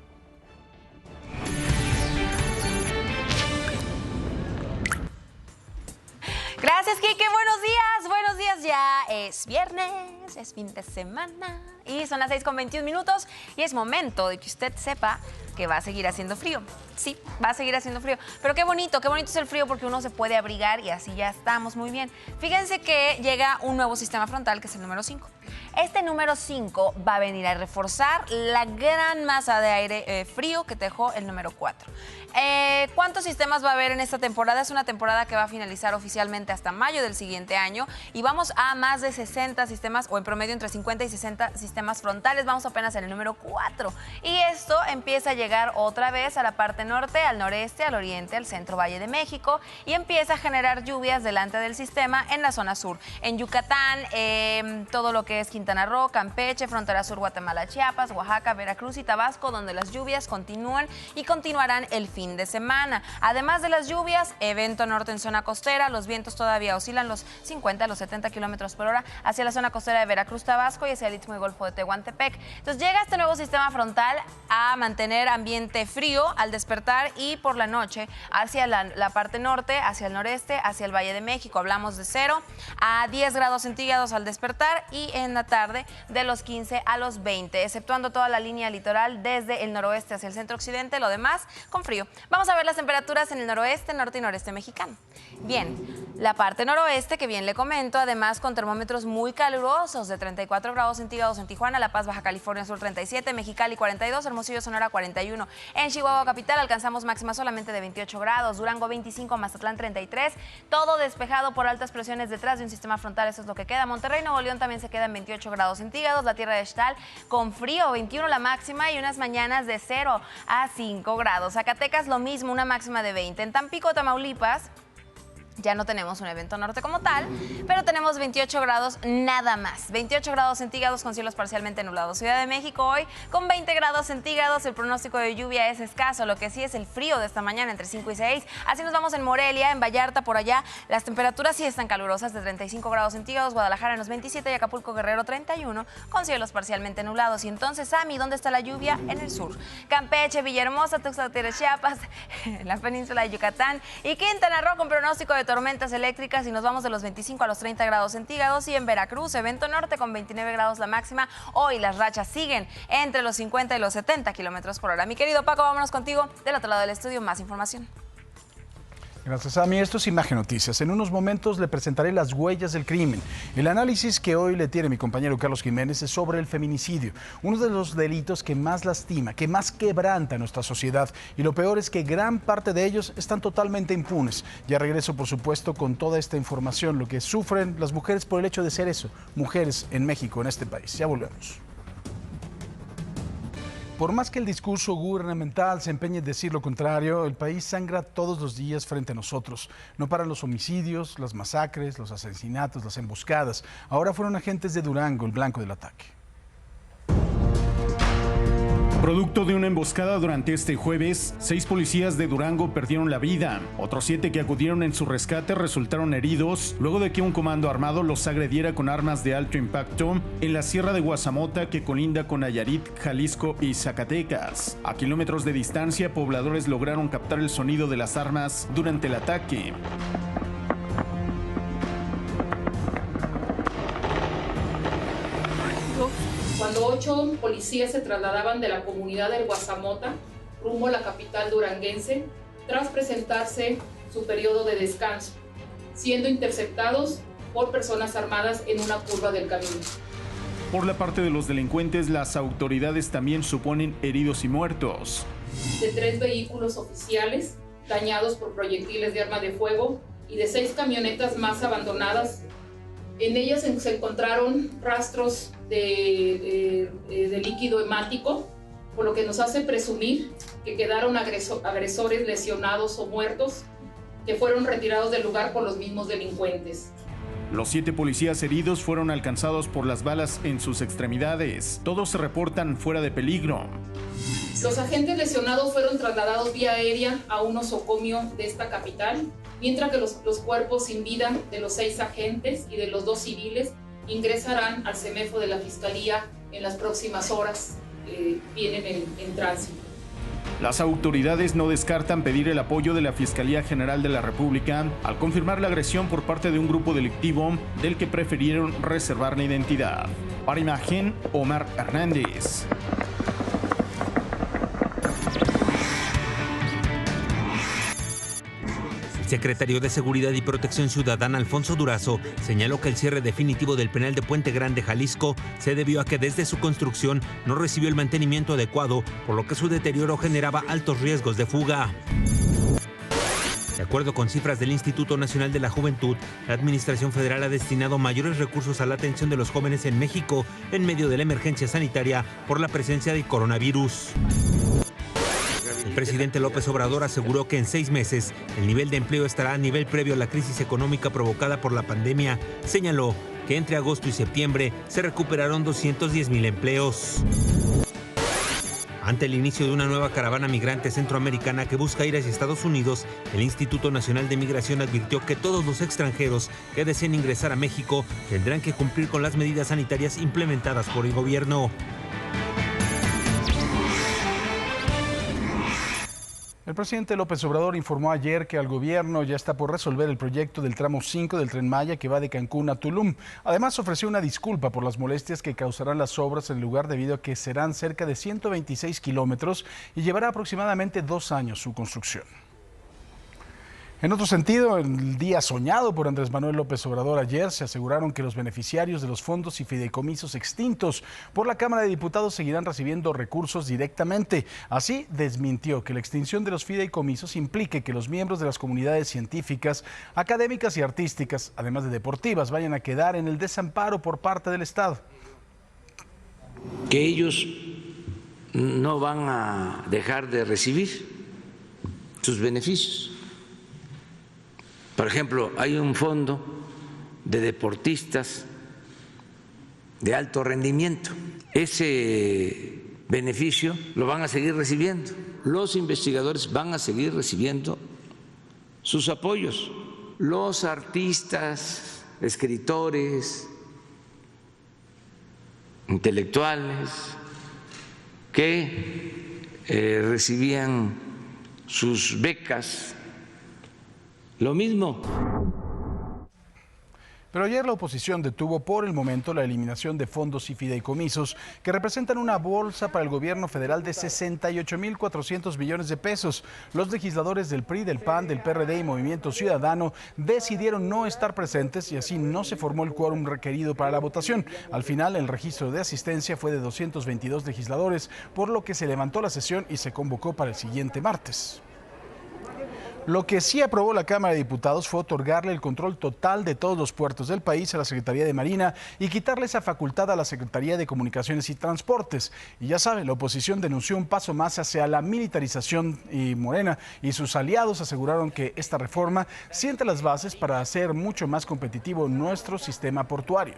Speaker 4: Gracias, Kike. Buenos días. Buenos días. Ya es viernes, es fin de semana y son las 6:21 y es momento de que usted sepa que va a seguir haciendo frío. Sí, va a seguir haciendo frío. Pero qué bonito es el frío porque uno se puede abrigar y así ya estamos muy bien. Fíjense que llega un nuevo sistema frontal que es el número 5. Este número 5 va a venir a reforzar la gran masa de aire frío que dejó el número 4. ¿Cuántos sistemas va a haber en esta temporada? Es una temporada que va a finalizar oficialmente hasta mayo del siguiente año y vamos a más de 60 sistemas o en promedio entre 50 y 60 sistemas frontales. Vamos apenas en el número 4 y esto empieza a llegar otra vez a la parte norte, al noreste, al oriente, al centro Valle de México y empieza a generar lluvias delante del sistema en la zona sur. En Yucatán, todo lo que es Quintana Roo, Campeche, frontera sur Guatemala, Chiapas, Oaxaca, Veracruz y Tabasco, donde las lluvias continúan y continuarán el fin de semana. Además de las lluvias, evento norte en zona costera, los vientos todavía oscilan los 50 a los 70 kilómetros por hora hacia la zona costera de Veracruz, Tabasco y hacia el Istmo y Golfo de Tehuantepec. Entonces llega este nuevo sistema frontal a mantener ambiente frío al despertar y por la noche hacia la parte norte, hacia el noreste, hacia el Valle de México. Hablamos de 0 a 10 grados centígrados al despertar y en la tarde de los 15 a los 20, exceptuando toda la línea litoral desde el noroeste hacia el centro occidente, lo demás con frío. Vamos a ver las temperaturas en el noroeste, norte y noreste mexicano. Bien, la parte noroeste, que bien le comento, además con termómetros muy calurosos de 34 grados centígrados en Tijuana, La Paz, Baja California Sur 37, Mexicali 42, Hermosillo, Sonora 41. En Chihuahua capital alcanzamos máximas solamente de 28 grados, Durango 25, Mazatlán 33, todo despejado por altas presiones detrás de un sistema frontal, eso es lo que queda. Monterrey, Nuevo León también se queda en 28 grados centígrados, la tierra de Xtal con frío, 21 la máxima y unas mañanas de 0 a 5 grados. Zacatecas lo mismo, una máxima de 20. En Tampico, Tamaulipas, ya no tenemos un evento norte como tal, pero tenemos 28 grados nada más. 28 grados centígrados con cielos parcialmente nublados. Ciudad de México hoy con 20 grados centígrados. El pronóstico de lluvia es escaso. Lo que sí es el frío de esta mañana entre 5 y 6. Así nos vamos en Morelia, en Vallarta, por allá. Las temperaturas sí están calurosas de 35 grados centígrados. Guadalajara en los 27 y Acapulco, Guerrero 31 con cielos parcialmente nublados. Y entonces, Sami, ¿dónde está la lluvia? En el sur. Campeche, Villahermosa, Tuxtla Gutiérrez, Chiapas, en la península de Yucatán y Quintana Roo con pronóstico de tormentas eléctricas y nos vamos de los 25 a los 30 grados centígrados y en Veracruz, evento norte con 29 grados la máxima. Hoy las rachas siguen entre los 50 y los 70 kilómetros por hora. Mi querido Paco, vámonos contigo del otro lado del estudio. Más información.
Speaker 1: Gracias, Ami. Esto es Imagen Noticias. En unos momentos le presentaré las huellas del crimen. El análisis que hoy le tiene mi compañero Carlos Jiménez es sobre el feminicidio, uno de los delitos que más lastima, que más quebranta a nuestra sociedad. Y lo peor es que gran parte de ellos están totalmente impunes. Ya regreso, por supuesto, con toda esta información, lo que sufren las mujeres por el hecho de ser eso, mujeres en México, en este país. Ya volvemos. Por más que el discurso gubernamental se empeñe en decir lo contrario, el país sangra todos los días frente a nosotros. No paran los homicidios, las masacres, los asesinatos, las emboscadas. Ahora fueron agentes de Durango el blanco del ataque.
Speaker 21: Producto de una emboscada durante este jueves, 6 policías de Durango perdieron la vida. Otros 7 que acudieron en su rescate resultaron heridos luego de que un comando armado los agrediera con armas de alto impacto en la Sierra de Guasamota, que colinda con Nayarit, Jalisco y Zacatecas. A kilómetros de distancia, pobladores lograron captar el sonido de las armas durante el ataque.
Speaker 22: Cuando 8 policías se trasladaban de la comunidad del Guasamota rumbo a la capital duranguense, tras presentarse su periodo de descanso, siendo interceptados por personas armadas en una curva del camino.
Speaker 21: Por la parte de los delincuentes, las autoridades también suponen heridos y muertos.
Speaker 22: De 3 vehículos oficiales dañados por proyectiles de arma de fuego y de 6 camionetas más abandonadas. En ellas se encontraron rastros de líquido hemático, por lo que nos hace presumir que quedaron agresores lesionados o muertos, que fueron retirados del lugar por los mismos delincuentes.
Speaker 21: Los 7 policías heridos fueron alcanzados por las balas en sus extremidades. Todos se reportan fuera de peligro.
Speaker 22: Los agentes lesionados fueron trasladados vía aérea a un nosocomio de esta capital, mientras que los cuerpos sin vida de los 6 agentes y de los 2 civiles ingresarán al CEMEFO de la Fiscalía en las próximas horas. Vienen en tránsito.
Speaker 21: Las autoridades no descartan pedir el apoyo de la Fiscalía General de la República al confirmar la agresión por parte de un grupo delictivo del que prefirieron reservar la identidad. Para Imagen, Omar Hernández.
Speaker 20: El secretario de Seguridad y Protección Ciudadana, Alfonso Durazo, señaló que el cierre definitivo del penal de Puente Grande, Jalisco, se debió a que desde su construcción no recibió el mantenimiento adecuado, por lo que su deterioro generaba altos riesgos de fuga. De acuerdo con cifras del Instituto Nacional de la Juventud, la Administración Federal ha destinado mayores recursos a la atención de los jóvenes en México en medio de la emergencia sanitaria por la presencia de coronavirus. El presidente López Obrador aseguró que en 6 meses el nivel de empleo estará a nivel previo a la crisis económica provocada por la pandemia. Señaló que entre agosto y septiembre se recuperaron 210,000 empleos. Ante el inicio de una nueva caravana migrante centroamericana que busca ir hacia Estados Unidos, el Instituto Nacional de Migración advirtió que todos los extranjeros que deseen ingresar a México tendrán que cumplir con las medidas sanitarias implementadas por el gobierno.
Speaker 1: El presidente López Obrador informó ayer que el gobierno ya está por resolver el proyecto del tramo 5 del Tren Maya que va de Cancún a Tulum. Además, ofreció una disculpa por las molestias que causarán las obras en el lugar debido a que serán cerca de 126 kilómetros y llevará aproximadamente 2 años su construcción. En otro sentido, el día soñado por Andrés Manuel López Obrador ayer, se aseguraron que los beneficiarios de los fondos y fideicomisos extintos por la Cámara de Diputados seguirán recibiendo recursos directamente. Así, desmintió que la extinción de los fideicomisos implique que los miembros de las comunidades científicas, académicas y artísticas, además de deportivas, vayan a quedar en el desamparo por parte del Estado.
Speaker 5: Que ellos no van a dejar de recibir sus beneficios. Por ejemplo, hay un fondo de deportistas de alto rendimiento. Ese beneficio lo van a seguir recibiendo. Los investigadores van a seguir recibiendo sus apoyos. Los artistas, escritores, intelectuales que recibían sus becas, lo mismo.
Speaker 1: Pero ayer la oposición detuvo por el momento la eliminación de fondos y fideicomisos que representan una bolsa para el gobierno federal de 68.400 millones de pesos. Los legisladores del PRI, del PAN, del PRD y Movimiento Ciudadano decidieron no estar presentes y así no se formó el quórum requerido para la votación. Al final, el registro de asistencia fue de 222 legisladores, por lo que se levantó la sesión y se convocó para el siguiente martes. Lo que sí aprobó la Cámara de Diputados fue otorgarle el control total de todos los puertos del país a la Secretaría de Marina y quitarle esa facultad a la Secretaría de Comunicaciones y Transportes. Y ya sabe, la oposición denunció un paso más hacia la militarización y Morena y sus aliados aseguraron que esta reforma sienta las bases para hacer mucho más competitivo nuestro sistema portuario.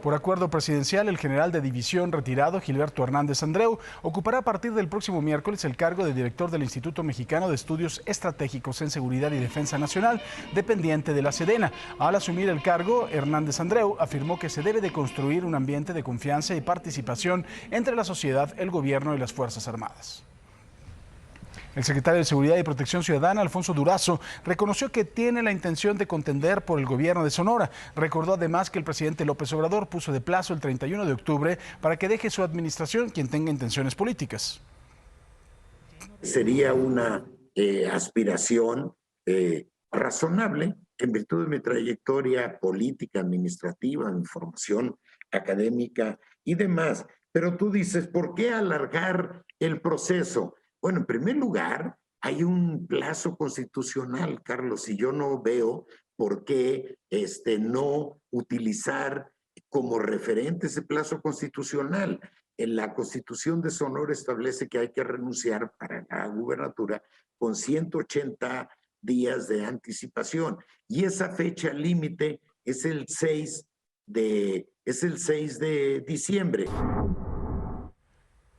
Speaker 1: Por acuerdo presidencial, el general de división retirado, Gilberto Hernández Andreu, ocupará a partir del próximo miércoles el cargo de director del Instituto Mexicano de Estudios Estratégicos en Seguridad y Defensa Nacional, dependiente de la Sedena. Al asumir el cargo, Hernández Andreu afirmó que se debe de construir un ambiente de confianza y participación entre la sociedad, el gobierno y las Fuerzas Armadas. El secretario de Seguridad y Protección Ciudadana, Alfonso Durazo, reconoció que tiene la intención de contender por el gobierno de Sonora. Recordó además que el presidente López Obrador puso de plazo el 31 de octubre para que deje su administración quien tenga intenciones políticas.
Speaker 2: Sería una aspiración razonable en virtud de mi trayectoria política, administrativa, mi formación académica y demás. Pero tú dices, ¿por qué alargar el proceso? Bueno, en primer lugar, hay un plazo constitucional, Carlos, y yo no veo por qué no utilizar como referente ese plazo constitucional. En la Constitución de Sonora establece que hay que renunciar para la gubernatura con 180 días de anticipación, y esa fecha límite es el 6 de diciembre.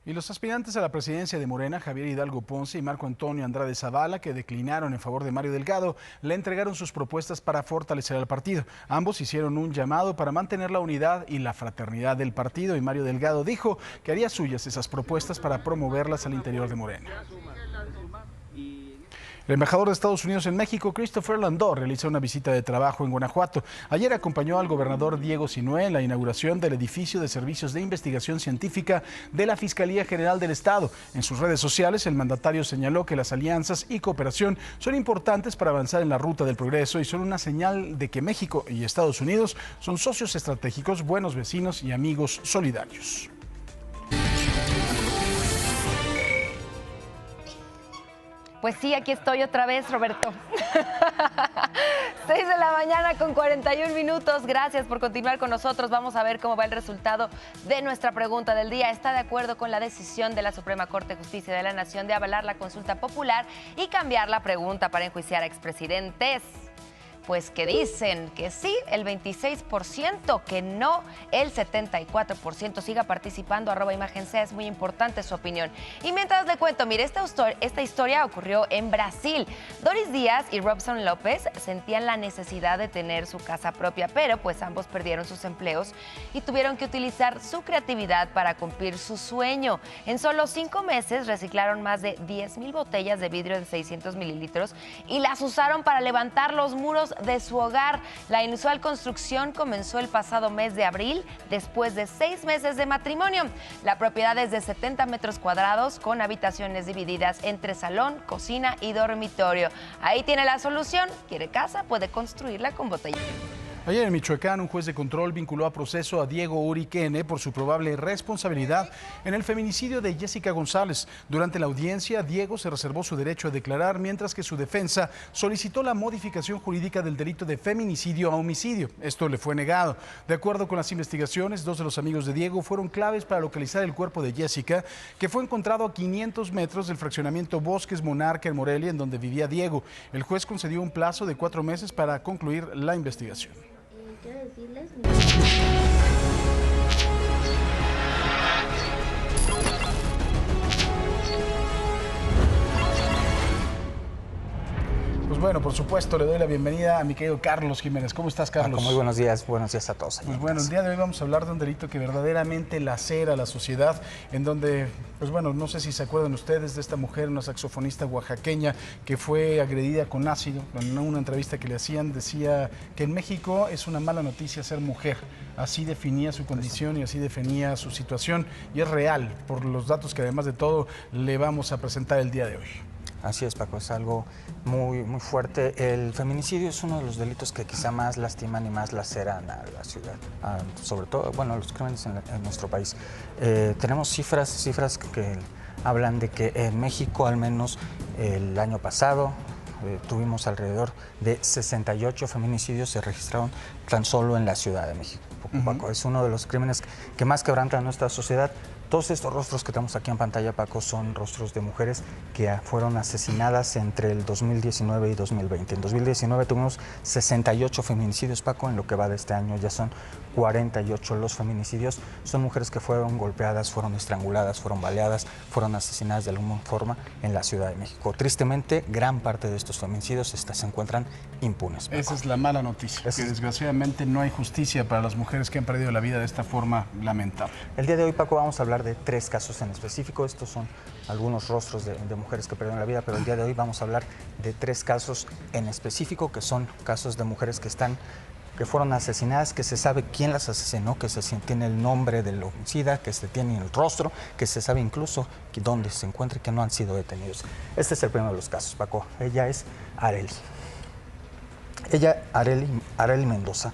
Speaker 1: Y los aspirantes a la presidencia de Morena, Javier Hidalgo Ponce y Marco Antonio Andrade Zavala, que declinaron en favor de Mario Delgado, le entregaron sus propuestas para fortalecer al partido. Ambos hicieron un llamado para mantener la unidad y la fraternidad del partido, y Mario Delgado dijo que haría suyas esas propuestas para promoverlas al interior de Morena. El embajador de Estados Unidos en México, Christopher Landó, realizó una visita de trabajo en Guanajuato. Ayer acompañó al gobernador Diego Sinue en la inauguración del edificio de servicios de investigación científica de la Fiscalía General del Estado. En sus redes sociales, el mandatario señaló que las alianzas y cooperación son importantes para avanzar en la ruta del progreso y son una señal de que México y Estados Unidos son socios estratégicos, buenos vecinos y amigos solidarios.
Speaker 17: Pues sí, aquí estoy otra vez, Roberto. 6 de la mañana con 41 minutos. Gracias por continuar con nosotros. Vamos a ver cómo va el resultado de nuestra pregunta del día. ¿Está de acuerdo con la decisión de la Suprema Corte de Justicia de la Nación de avalar la consulta popular y cambiar la pregunta para enjuiciar a expresidentes? Pues que dicen que sí, el 26%, que no, el 74%. Siga participando, @imagen_sea, es muy importante su opinión. Y mientras le cuento, mire, esta historia ocurrió en Brasil. Doris Díaz y Robson López sentían la necesidad de tener su casa propia, pero pues ambos perdieron sus empleos y tuvieron que utilizar su creatividad para cumplir su sueño. En solo 5 meses reciclaron más de 10,000 botellas de vidrio de 600 mililitros y las usaron para levantar los muros de su hogar. La inusual construcción comenzó el pasado mes de abril, después de 6 meses de matrimonio. La propiedad es de 70 metros cuadrados con habitaciones divididas entre salón, cocina y dormitorio. Ahí tiene la solución. ¿Quiere casa? Puede construirla con botella.
Speaker 1: Ayer en Michoacán, un juez de control vinculó a proceso a Diego Uriquene por su probable responsabilidad en el feminicidio de Jessica González. Durante la audiencia, Diego se reservó su derecho a declarar, mientras que su defensa solicitó la modificación jurídica del delito de feminicidio a homicidio. Esto le fue negado. De acuerdo con las investigaciones, 2 de los amigos de Diego fueron claves para localizar el cuerpo de Jessica, que fue encontrado a 500 metros del fraccionamiento Bosques Monarca en Morelia, en donde vivía Diego. El juez concedió un plazo de 4 meses para concluir la investigación.
Speaker 3: Quiero decirles...
Speaker 1: Pues bueno, por supuesto, le doy la bienvenida a mi querido Carlos Jiménez. ¿Cómo estás, Carlos?
Speaker 23: Muy buenos días a todos.
Speaker 1: Pues bueno, el día de hoy vamos a hablar de un delito que verdaderamente lacera a la sociedad, en donde, pues bueno, no sé si se acuerdan ustedes de esta mujer, una saxofonista oaxaqueña que fue agredida con ácido. En una entrevista que le hacían decía que en México es una mala noticia ser mujer. Así definía su condición y así definía su situación, y es real por los datos que además de todo le vamos a presentar el día de hoy.
Speaker 23: Así es, Paco, es algo muy fuerte. El feminicidio es uno de los delitos que quizá más lastiman y más laceran a la ciudad, sobre todo, bueno, los crímenes en nuestro país. Tenemos cifras que hablan de que en México, al menos el año pasado, tuvimos alrededor de 68 feminicidios se registraron tan solo en la Ciudad de México. Paco, es uno de los crímenes que más quebrantan nuestra sociedad. Todos estos rostros que tenemos aquí en pantalla, Paco, son rostros de mujeres que fueron asesinadas entre el 2019 y 2020. En 2019 tuvimos 68 feminicidios, Paco, en lo que va de este año ya son 48 los feminicidios. Son mujeres que fueron golpeadas, fueron estranguladas, fueron baleadas, fueron asesinadas de alguna forma en la Ciudad de México. Tristemente, gran parte de estos feminicidios se encuentran impunes, Paco.
Speaker 1: Esa es la mala noticia, que desgraciadamente no hay justicia para las mujeres que han perdido la vida de esta forma lamentable.
Speaker 23: El día de hoy, Paco, vamos a hablar de 3 casos en específico. Estos son algunos rostros de mujeres que perdieron la vida, pero el día de hoy vamos a hablar de 3 casos en específico, que son casos de mujeres que fueron asesinadas, que se sabe quién las asesinó, que se tiene el nombre del homicida, que se tiene el rostro, que se sabe incluso dónde se encuentra y que no han sido detenidos. Este es el primero de los casos, Paco. Ella es Arely. Arely Mendoza.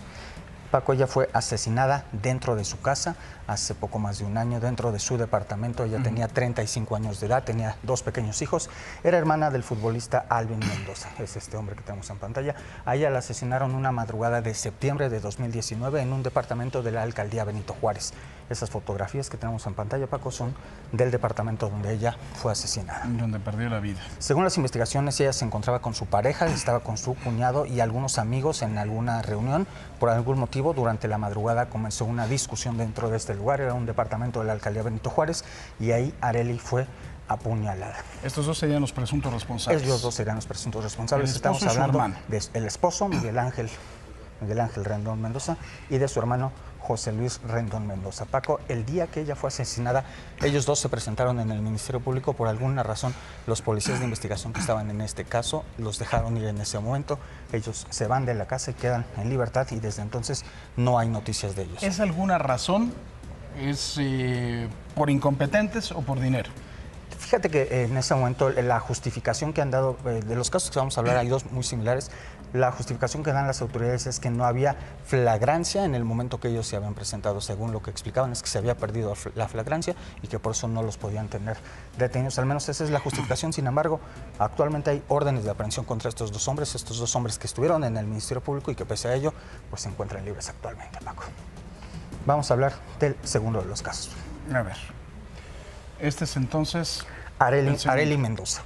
Speaker 23: Paco, ella fue asesinada dentro de su casa hace poco más de un año, dentro de su departamento. Ella tenía 35 años de edad, tenía 2 pequeños hijos, era hermana del futbolista Alvin Mendoza, es este hombre que tenemos en pantalla. A ella la asesinaron una madrugada de septiembre de 2019 en un departamento de la alcaldía Benito Juárez. Esas fotografías que tenemos en pantalla, Paco, son del departamento donde ella fue asesinada.
Speaker 1: Donde perdió la vida.
Speaker 23: Según las investigaciones, ella se encontraba con su pareja, estaba con su cuñado y algunos amigos en alguna reunión. Por algún motivo, durante la madrugada comenzó una discusión dentro de este lugar. Era un departamento de la alcaldía Benito Juárez y ahí Arely fue apuñalada.
Speaker 1: Estos 2 serían los presuntos responsables.
Speaker 23: Ellos 2 serían los presuntos responsables.
Speaker 1: Estamos
Speaker 23: hablando del esposo, Miguel Ángel Rendón Mendoza, y de su hermano José Luis Rendón Mendoza. Paco, el día que ella fue asesinada, ellos 2 se presentaron en el Ministerio Público. Por alguna razón, los policías de investigación que estaban en este caso los dejaron ir en ese momento. Ellos se van de la casa y quedan en libertad y desde entonces no hay noticias de ellos.
Speaker 1: ¿Es alguna razón? ¿Es por incompetentes o por dinero?
Speaker 23: Fíjate que en ese momento la justificación que han dado, de los casos que vamos a hablar, hay 2 muy similares. La justificación que dan las autoridades es que no había flagrancia en el momento que ellos se habían presentado. Según lo que explicaban, es que se había perdido la flagrancia y que por eso no los podían tener detenidos. Al menos esa es la justificación. Sin embargo, actualmente hay órdenes de aprehensión contra estos 2 hombres que estuvieron en el Ministerio Público y que pese a ello, pues se encuentran libres actualmente, Paco. Vamos a hablar del segundo de los casos.
Speaker 1: A ver. Este es entonces...
Speaker 23: Arely Mendoza.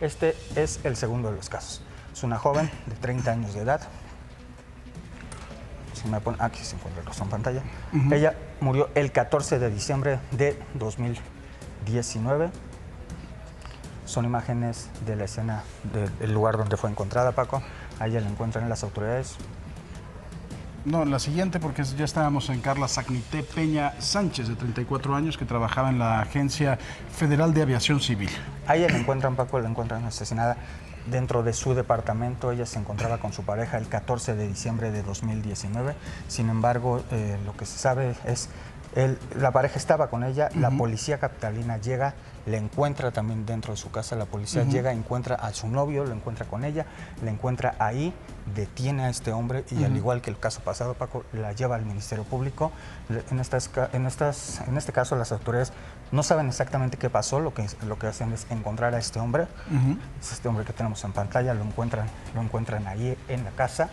Speaker 23: Este es el segundo de los casos. Es una joven de 30 años de edad. Aquí se encuentra el rostro en pantalla. Ella murió el 14 de diciembre de 2019. Son imágenes de la escena del lugar donde fue encontrada, Paco. A ella la encuentran las autoridades.
Speaker 1: No, la siguiente, porque ya estábamos en Carla Sagnité Peña Sánchez, de 34 años, que trabajaba en la Agencia Federal de Aviación Civil.
Speaker 23: A ella la encuentran, Paco, la encuentran asesinada dentro de su departamento. Ella se encontraba con su pareja el 14 de diciembre de 2019. Sin embargo, lo que se sabe es la pareja estaba con ella, la policía capitalina llega, le encuentra también dentro de su casa, la policía llega, encuentra a su novio, lo encuentra con ella, le encuentra ahí, detiene a este hombre y al igual que el caso pasado, Paco, la lleva al Ministerio Público. En este caso las autoridades no saben exactamente qué pasó, lo que hacen es encontrar a este hombre, es este hombre que tenemos en pantalla, lo encuentran ahí en la casa.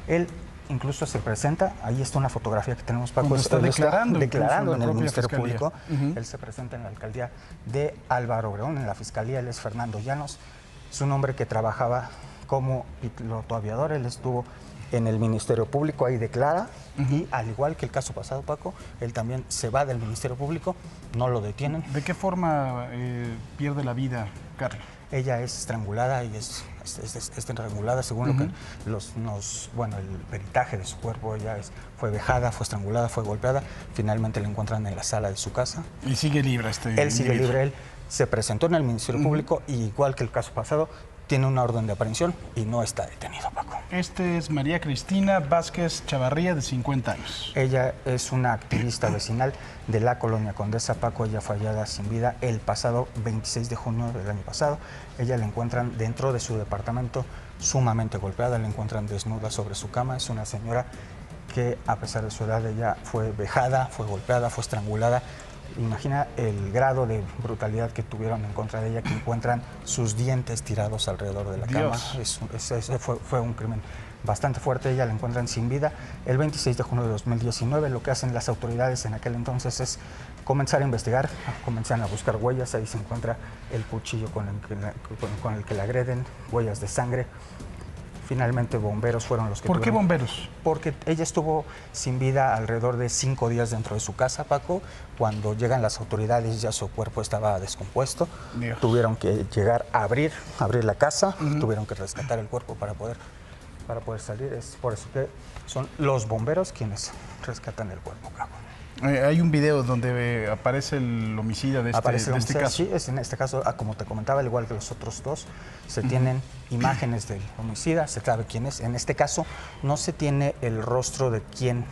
Speaker 23: Él incluso se presenta, ahí está una fotografía que tenemos, Paco,
Speaker 1: está declarando
Speaker 23: en el Ministerio
Speaker 1: Fiscalía.
Speaker 23: Público. Él se presenta en la alcaldía de Álvaro Obregón, en la Fiscalía. Él es Fernando Llanos, es un hombre que trabajaba como piloto aviador. Él estuvo en el Ministerio Público, ahí declara, y al igual que el caso pasado, Paco, él también se va del Ministerio Público, no lo detienen.
Speaker 1: ¿De qué forma pierde la vida, Carla?
Speaker 23: Ella es estrangulada y es estrangulada según lo que el peritaje de su cuerpo. Ella fue vejada, fue estrangulada, fue golpeada. Finalmente la encuentran en la sala de su casa.
Speaker 1: Y sigue libre
Speaker 23: Él sigue libre. Él se presentó en el Ministerio Público y igual que el caso pasado, tiene una orden de aprehensión y no está detenido, Paco.
Speaker 1: Este es María Cristina Vázquez Chavarría, de 50 años.
Speaker 23: Ella es una activista vecinal de la Colonia Condesa, Paco. Ella fue hallada sin vida el pasado 26 de junio del año pasado. Ella la encuentran dentro de su departamento sumamente golpeada, la encuentran desnuda sobre su cama. Es una señora que, a pesar de su edad, ella fue vejada, fue golpeada, fue estrangulada. Imagina el grado de brutalidad que tuvieron en contra de ella, que encuentran sus dientes tirados alrededor de la cama. Fue un crimen bastante fuerte. Ella la encuentran sin vida el 26 de junio de 2019. Lo que hacen las autoridades en aquel entonces es comenzar a investigar, comienzan a buscar huellas, ahí se encuentra el cuchillo con el que la agreden, huellas de sangre. Finalmente bomberos fueron los que...
Speaker 1: ¿Por qué bomberos?
Speaker 23: Porque ella estuvo sin vida alrededor de 5 días dentro de su casa, Paco. Cuando llegan las autoridades ya su cuerpo estaba descompuesto. Dios. Tuvieron que llegar a abrir la casa, tuvieron que rescatar el cuerpo para poder salir. Es por eso que son los bomberos quienes rescatan el cuerpo, Paco.
Speaker 1: Hay un video donde aparece el homicida de este caso.
Speaker 23: Sí, en este caso, como te comentaba, al igual que los otros dos, se tienen imágenes del homicida, se sabe quién es. En este caso, no se tiene el rostro de quién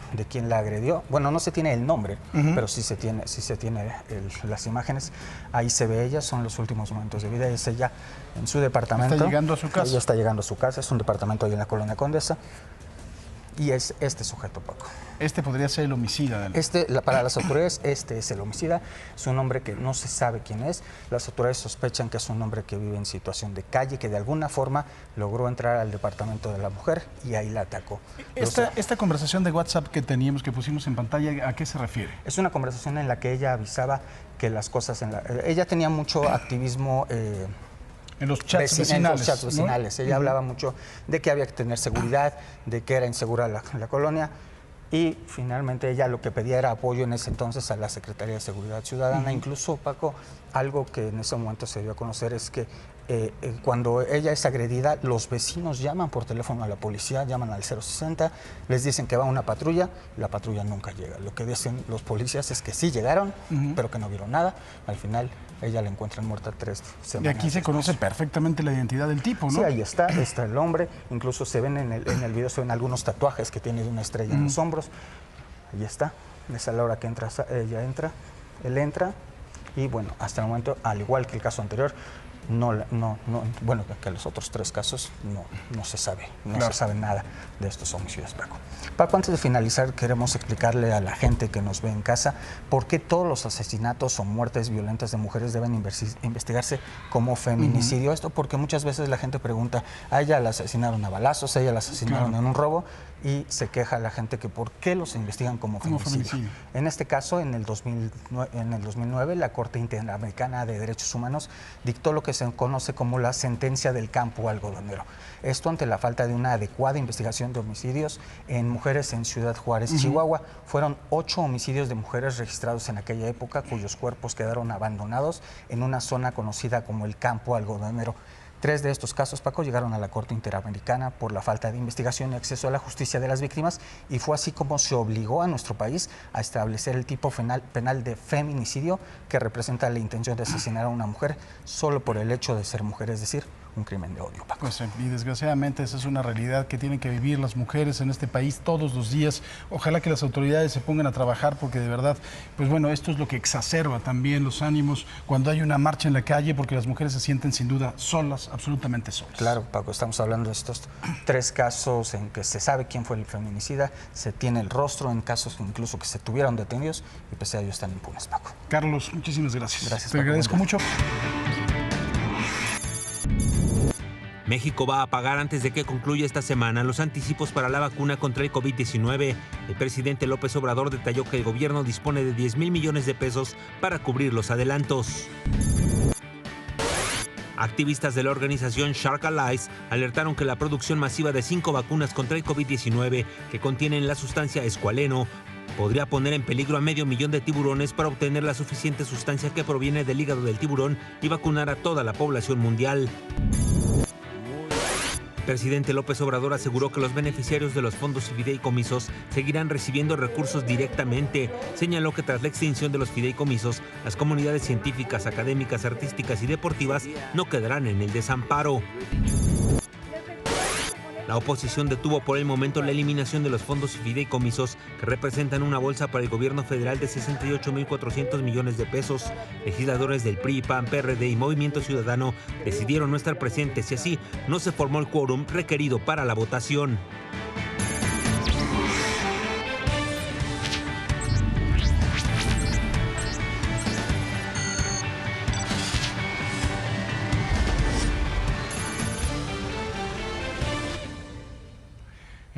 Speaker 23: la agredió. Bueno, no se tiene el nombre, pero sí se tiene las imágenes. Ahí se ve ella, son los últimos momentos de vida. Es ella en su departamento.
Speaker 1: ¿Está llegando a su casa?
Speaker 23: Ella está llegando a su casa, es un departamento ahí en la Colonia Condesa. Y es este sujeto, Paco.
Speaker 1: Este podría ser el homicida.
Speaker 23: Para las autoridades, este es el homicida. Es un hombre que no se sabe quién es. Las autoridades sospechan que es un hombre que vive en situación de calle, que de alguna forma logró entrar al departamento de la mujer y ahí la atacó.
Speaker 1: Esta conversación de WhatsApp que teníamos, que pusimos en pantalla, ¿a qué se refiere?
Speaker 23: Es una conversación en la que ella avisaba que las cosas... Ella tenía mucho activismo...
Speaker 1: en los chats vecinales.
Speaker 23: ¿no? Ella hablaba mucho de que había que tener seguridad, de que era insegura la colonia. Y finalmente ella lo que pedía era apoyo en ese entonces a la Secretaría de Seguridad Ciudadana. Incluso, Paco, algo que en ese momento se dio a conocer es que cuando ella es agredida, los vecinos llaman por teléfono a la policía, llaman al 060, les dicen que va una patrulla, la patrulla nunca llega. Lo que dicen los policías es que sí llegaron, pero que no vieron nada. Al final, ella la encuentran muerta 3 semanas.
Speaker 1: Y aquí se conoce perfectamente la identidad del tipo, ¿no?
Speaker 23: Sí, ahí está el hombre. Incluso se ven en el video, se ven algunos tatuajes que tiene de una estrella en los hombros. Ahí está. Es a la hora que él entra. Y bueno, hasta el momento, al igual que el caso anterior, bueno, que los otros 3 casos no se sabe, se sabe nada de estos homicidios, Paco. Paco, antes de finalizar, queremos explicarle a la gente que nos ve en casa por qué todos los asesinatos o muertes violentas de mujeres deben investigarse como feminicidio. Esto porque muchas veces la gente pregunta, a ella la asesinaron a balazos, a ella la asesinaron en un robo, y se queja la gente que por qué los investigan como feminicidio. En este caso, en el 2009, la Corte Interamericana de Derechos Humanos dictó lo que se conoce como la sentencia del campo algodonero. Esto ante la falta de una adecuada investigación de homicidios en mujeres en Ciudad Juárez, Chihuahua. Fueron 8 homicidios de mujeres registrados en aquella época, cuyos cuerpos quedaron abandonados en una zona conocida como el campo algodonero. 3 de estos casos, Paco, llegaron a la Corte Interamericana por la falta de investigación y acceso a la justicia de las víctimas, y fue así como se obligó a nuestro país a establecer el tipo penal de feminicidio, que representa la intención de asesinar a una mujer solo por el hecho de ser mujer, es decir, un crimen de odio, Paco.
Speaker 1: Pues, y desgraciadamente esa es una realidad que tienen que vivir las mujeres en este país todos los días. Ojalá que las autoridades se pongan a trabajar, porque de verdad, pues bueno, esto es lo que exacerba también los ánimos cuando hay una marcha en la calle, porque las mujeres se sienten sin duda solas, absolutamente solas.
Speaker 23: Claro, Paco, estamos hablando de estos 3 casos en que se sabe quién fue el feminicida, se tiene el rostro, en casos incluso que se tuvieron detenidos, y pese a ello están impunes, Paco.
Speaker 1: Carlos, muchísimas gracias.
Speaker 23: Gracias,
Speaker 1: Te
Speaker 23: Paco,
Speaker 1: agradezco mucho.
Speaker 20: México va a pagar antes de que concluya esta semana los anticipos para la vacuna contra el COVID-19. El presidente López Obrador detalló que el gobierno dispone de 10,000 millones de pesos para cubrir los adelantos. Activistas de la organización Shark Allies alertaron que la producción masiva de 5 vacunas contra el COVID-19 que contienen la sustancia escualeno podría poner en peligro a 500,000 de tiburones para obtener la suficiente sustancia que proviene del hígado del tiburón y vacunar a toda la población mundial. El presidente López Obrador aseguró que los beneficiarios de los fondos y fideicomisos seguirán recibiendo recursos directamente. Señaló que tras la extinción de los fideicomisos, las comunidades científicas, académicas, artísticas y deportivas no quedarán en el desamparo. La oposición detuvo por el momento la eliminación de los fondos y fideicomisos, que representan una bolsa para el gobierno federal de 68,400 millones de pesos. Legisladores del PRI, PAN, PRD y Movimiento Ciudadano decidieron no estar presentes y así no se formó el quórum requerido para la votación.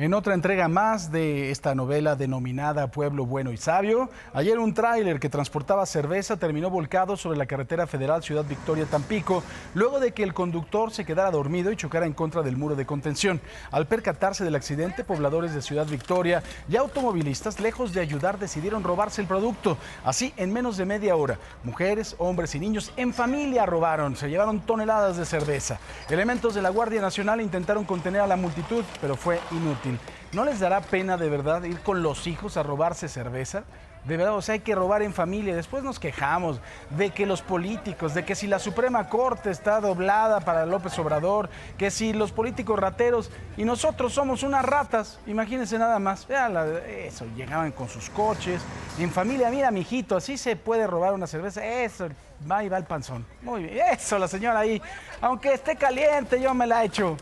Speaker 1: En otra entrega más de esta novela denominada Pueblo Bueno y Sabio, ayer un tráiler que transportaba cerveza terminó volcado sobre la carretera federal Ciudad Victoria-Tampico, luego de que el conductor se quedara dormido y chocara en contra del muro de contención. Al percatarse del accidente, pobladores de Ciudad Victoria y automovilistas, lejos de ayudar, decidieron robarse el producto. Así, en menos de media hora, mujeres, hombres y niños en familia robaron, se llevaron toneladas de cerveza. Elementos de la Guardia Nacional intentaron contener a la multitud, pero fue inútil. ¿No les dará pena de verdad ir con los hijos a robarse cerveza? De verdad, o sea, hay que robar en familia. Después nos quejamos de que los políticos, de que si la Suprema Corte está doblada para López Obrador, que si los políticos rateros y nosotros somos unas ratas. Imagínense nada más. Vean eso, llegaban con sus coches, en familia. Mira, mijito, así se puede robar una cerveza. Eso, va y va el panzón. Muy bien, eso, la señora ahí. Aunque esté caliente, yo me la echo.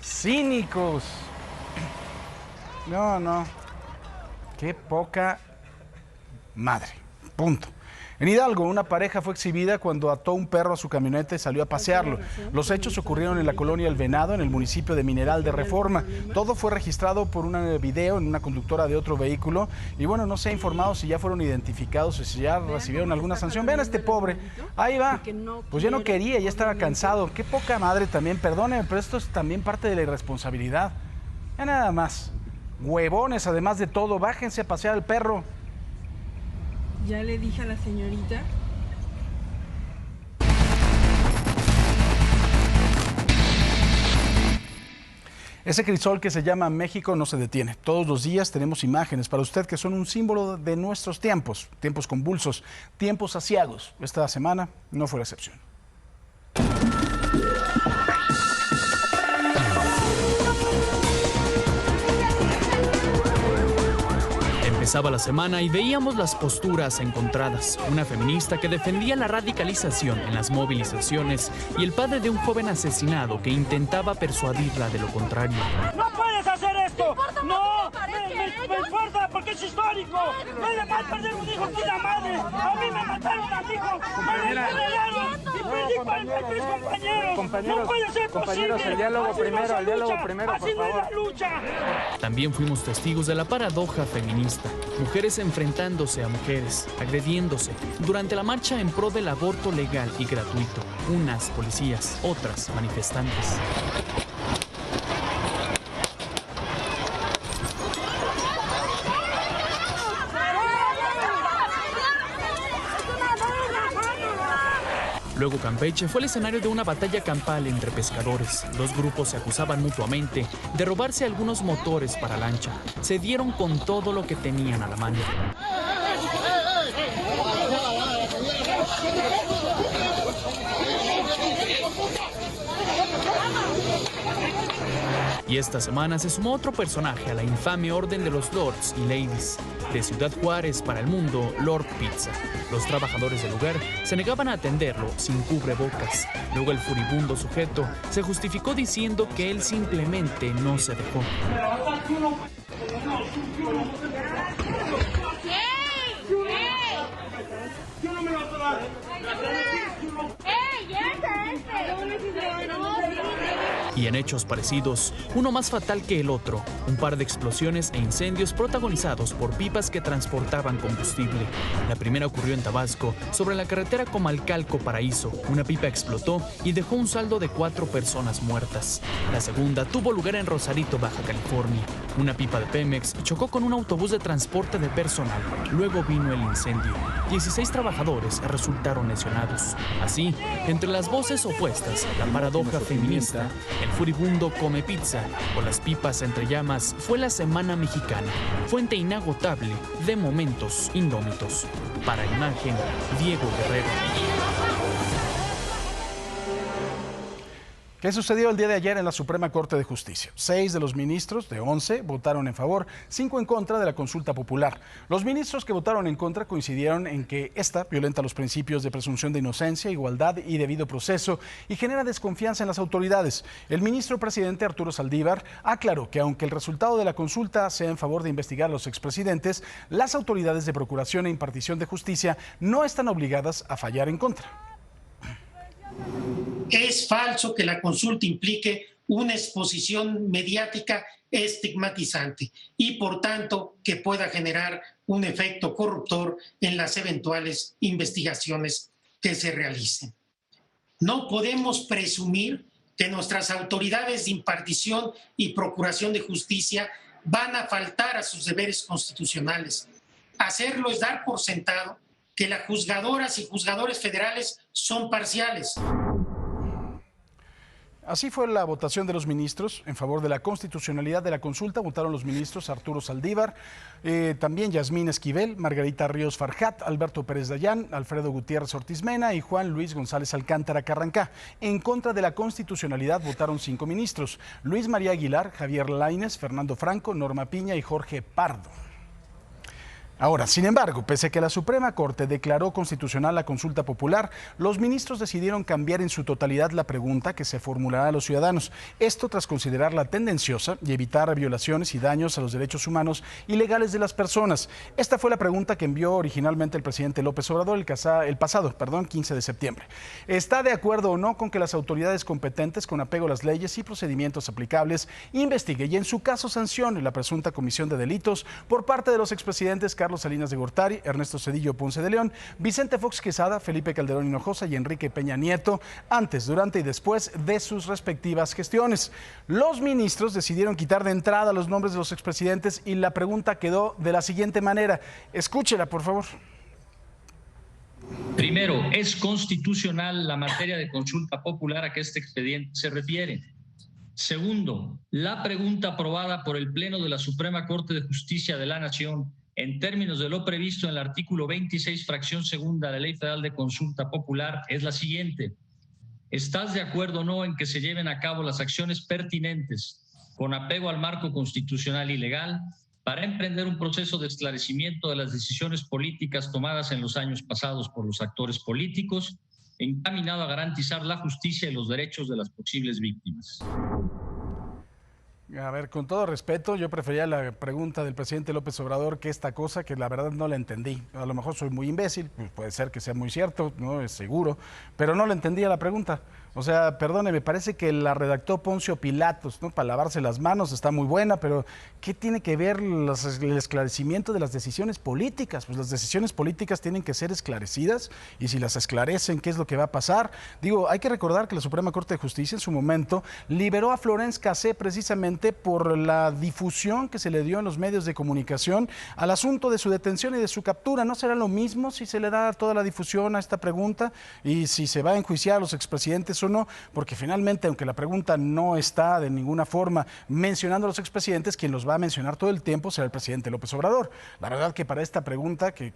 Speaker 1: Cínicos. No. Qué poca madre. Punto. En Hidalgo, una pareja fue exhibida cuando ató un perro a su camioneta y salió a pasearlo. Los hechos ocurrieron en la colonia El Venado, en el municipio de Mineral de Reforma. Todo fue registrado por un video en una conductora de otro vehículo. Y bueno, no se ha informado si ya fueron identificados o si ya recibieron alguna sanción. Vean a este pobre. Ahí va. Pues ya no quería, ya estaba cansado. Qué poca madre también. Perdónenme, pero esto es también parte de la irresponsabilidad. Ya nada más. Huevones, además de todo, bájense a pasear al perro.
Speaker 3: Ya le dije a la señorita.
Speaker 1: Ese crisol que se llama México no se detiene. Todos los días tenemos imágenes para usted que son un símbolo de nuestros tiempos, tiempos convulsos, tiempos aciagos. Esta semana no fue la excepción.
Speaker 6: Empezaba la semana y veíamos las posturas encontradas. Una feminista que defendía la radicalización en las movilizaciones y el padre de un joven asesinado que intentaba persuadirla de lo contrario.
Speaker 14: ¡No puedes hacer esto! ¡No! Me importa porque es histórico. Me da mal perder un hijo que la madre. A mí me mataron a mi hijo. Me desheredaron y perdí 43 compañeros. No puede ser posible.
Speaker 7: El diálogo primero,
Speaker 14: Así no es la lucha.
Speaker 6: También fuimos testigos de la paradoja feminista. Mujeres enfrentándose a mujeres, agrediéndose. Durante la marcha en pro del aborto legal y gratuito. Unas policías, otras manifestantes. Luego Campeche fue el escenario de una batalla campal entre pescadores. Dos grupos se acusaban mutuamente de robarse algunos motores para lancha. Se dieron con todo lo que tenían a la mano. Y esta semana se sumó otro personaje a la infame orden de los Lords y Ladies. De Ciudad Juárez para el mundo, Lord Pizza. Los trabajadores del lugar se negaban a atenderlo sin cubrebocas. Luego el furibundo sujeto se justificó diciendo que él simplemente no se dejó. Y en hechos parecidos, uno más fatal que el otro, un par de explosiones e incendios protagonizados por pipas que transportaban combustible. La primera ocurrió en Tabasco, sobre la carretera Comalcalco-Paraíso. Una pipa explotó y dejó un saldo de 4 personas muertas. La segunda tuvo lugar en Rosarito, Baja California. Una pipa de Pemex chocó con un autobús de transporte de personal. Luego vino el incendio. 16 trabajadores resultaron lesionados. Así, entre las voces opuestas, la paradoja feminista, el furibundo come pizza o las pipas entre llamas, fue la Semana Mexicana, fuente inagotable de momentos indómitos. Para Imagen, Diego Guerrero.
Speaker 1: ¿Qué sucedió el día de ayer en la Suprema Corte de Justicia? 6 de los ministros, de 11, votaron en favor, 5 en contra de la consulta popular. Los ministros que votaron en contra coincidieron en que esta violenta los principios de presunción de inocencia, igualdad y debido proceso y genera desconfianza en las autoridades. El ministro presidente Arturo Saldívar aclaró que aunque el resultado de la consulta sea en favor de investigar a los expresidentes, las autoridades de procuración e impartición de justicia no están obligadas a fallar en contra.
Speaker 8: Es falso que la consulta implique una exposición mediática estigmatizante y, por tanto, que pueda generar un efecto corruptor en las eventuales investigaciones que se realicen. No podemos presumir que nuestras autoridades de impartición y procuración de justicia van a faltar a sus deberes constitucionales. Hacerlo es dar por sentado que las juzgadoras y juzgadores federales son parciales.
Speaker 1: Así fue la votación de los ministros. En favor de la constitucionalidad de la consulta votaron los ministros Arturo Saldívar, también Yasmín Esquivel, Margarita Ríos Farjat, Alberto Pérez Dayán, Alfredo Gutiérrez Ortiz Mena y Juan Luis González Alcántara Carrancá. En contra de la constitucionalidad votaron 5 ministros: Luis María Aguilar, Javier Lainez, Fernando Franco, Norma Piña y Jorge Pardo. Ahora, sin embargo, pese a que la Suprema Corte declaró constitucional la consulta popular, los ministros decidieron cambiar en su totalidad la pregunta que se formulará a los ciudadanos. Esto tras considerarla tendenciosa y evitar violaciones y daños a los derechos humanos y legales de las personas. Esta fue la pregunta que envió originalmente el presidente López Obrador el pasado 15 de septiembre. ¿Está de acuerdo o no con que las autoridades competentes, con apego a las leyes y procedimientos aplicables, investigue y en su caso sancione la presunta comisión de delitos por parte de los expresidentes Carlos Salinas de Gortari, Ernesto Zedillo Ponce de León, Vicente Fox Quesada, Felipe Calderón Hinojosa y Enrique Peña Nieto, antes, durante y después de sus respectivas gestiones? Los ministros decidieron quitar de entrada los nombres de los expresidentes y la pregunta quedó de la siguiente manera. Escúchela, por favor.
Speaker 10: Primero, ¿es constitucional la materia de consulta popular a que este expediente se refiere? Segundo, la pregunta aprobada por el Pleno de la Suprema Corte de Justicia de la Nación en términos de lo previsto en el artículo 26, fracción segunda de la Ley Federal de Consulta Popular es la siguiente. ¿Estás de acuerdo o no en que se lleven a cabo las acciones pertinentes con apego al marco constitucional y legal para emprender un proceso de esclarecimiento de las decisiones políticas tomadas en los años pasados por los actores políticos, encaminado a garantizar la justicia y los derechos de las posibles víctimas?
Speaker 1: A ver, con todo respeto, yo prefería la pregunta del presidente López Obrador que esta cosa que la verdad no la entendí. A lo mejor soy muy imbécil, pues puede ser que sea muy cierto, no es seguro, pero no la entendía la pregunta. O sea, perdone, me parece que la redactó Poncio Pilatos, ¿no? Para lavarse las manos, está muy buena, pero ¿qué tiene que ver el esclarecimiento de las decisiones políticas? Pues las decisiones políticas tienen que ser esclarecidas y si las esclarecen, ¿qué es lo que va a pasar? Digo, hay que recordar que la Suprema Corte de Justicia en su momento liberó a Florence Cassé precisamente por la difusión que se le dio en los medios de comunicación al asunto de su detención y de su captura. ¿No será lo mismo si se le da toda la difusión a esta pregunta y si se va a enjuiciar a los expresidentes o no? Porque finalmente, aunque la pregunta no está de ninguna forma mencionando a los expresidentes, quien los va a mencionar todo el tiempo será el presidente López Obrador. La verdad que para esta pregunta, que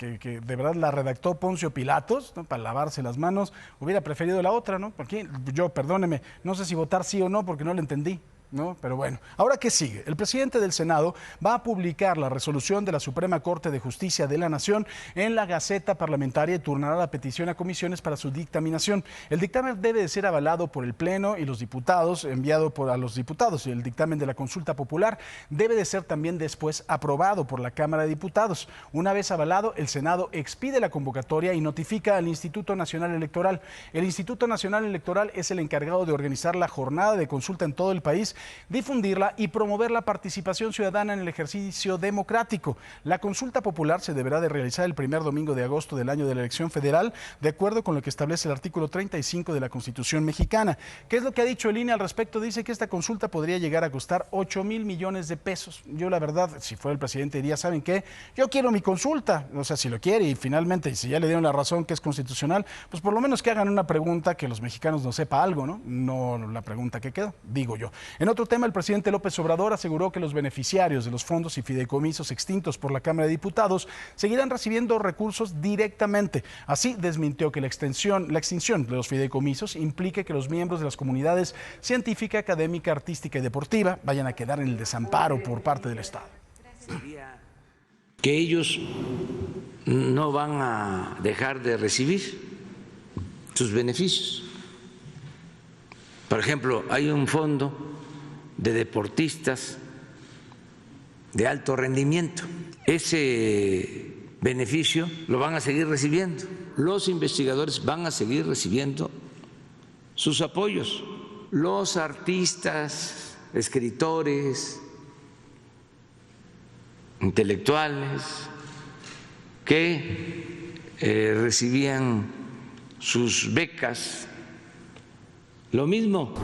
Speaker 1: de verdad la redactó Poncio Pilatos, ¿no? Para lavarse las manos, hubiera preferido la otra, ¿no? Porque yo, perdóneme, no sé si votar sí o no porque no la entendí, ¿no? Pero bueno, ¿ahora qué sigue? El presidente del Senado va a publicar la resolución de la Suprema Corte de Justicia de la Nación en la Gaceta Parlamentaria y turnará la petición a comisiones para su dictaminación. El dictamen debe de ser avalado por el Pleno y los diputados, enviado a los diputados, y el dictamen de la consulta popular debe de ser también después aprobado por la Cámara de Diputados. Una vez avalado, el Senado expide la convocatoria y notifica al Instituto Nacional Electoral. El Instituto Nacional Electoral es el encargado de organizar la jornada de consulta en todo el país, difundirla y promover la participación ciudadana en el ejercicio democrático. La consulta popular se deberá de realizar el primer domingo de agosto del año de la elección federal, de acuerdo con lo que establece el artículo 35 de la Constitución mexicana. ¿Qué es lo que ha dicho el INE al respecto? Dice que esta consulta podría llegar a costar 8,000 millones de pesos. Yo la verdad, si fuera el presidente diría, ¿saben qué? Yo quiero mi consulta. O sea, si lo quiere y finalmente, si ya le dieron la razón que es constitucional, pues por lo menos que hagan una pregunta que los mexicanos nos sepa algo, ¿no? No la pregunta que quedó, digo yo. En otro tema, el presidente López Obrador aseguró que los beneficiarios de los fondos y fideicomisos extintos por la Cámara de Diputados seguirán recibiendo recursos directamente. Así desmintió que la extinción de los fideicomisos implique que los miembros de las comunidades científica, académica, artística y deportiva vayan a quedar en el desamparo por parte del Estado.
Speaker 5: Que ellos no van a dejar de recibir sus beneficios. Por ejemplo, hay un fondo de deportistas de alto rendimiento. Ese beneficio lo van a seguir recibiendo. Los investigadores van a seguir recibiendo sus apoyos. Los artistas, escritores, intelectuales que recibían sus becas, lo mismo.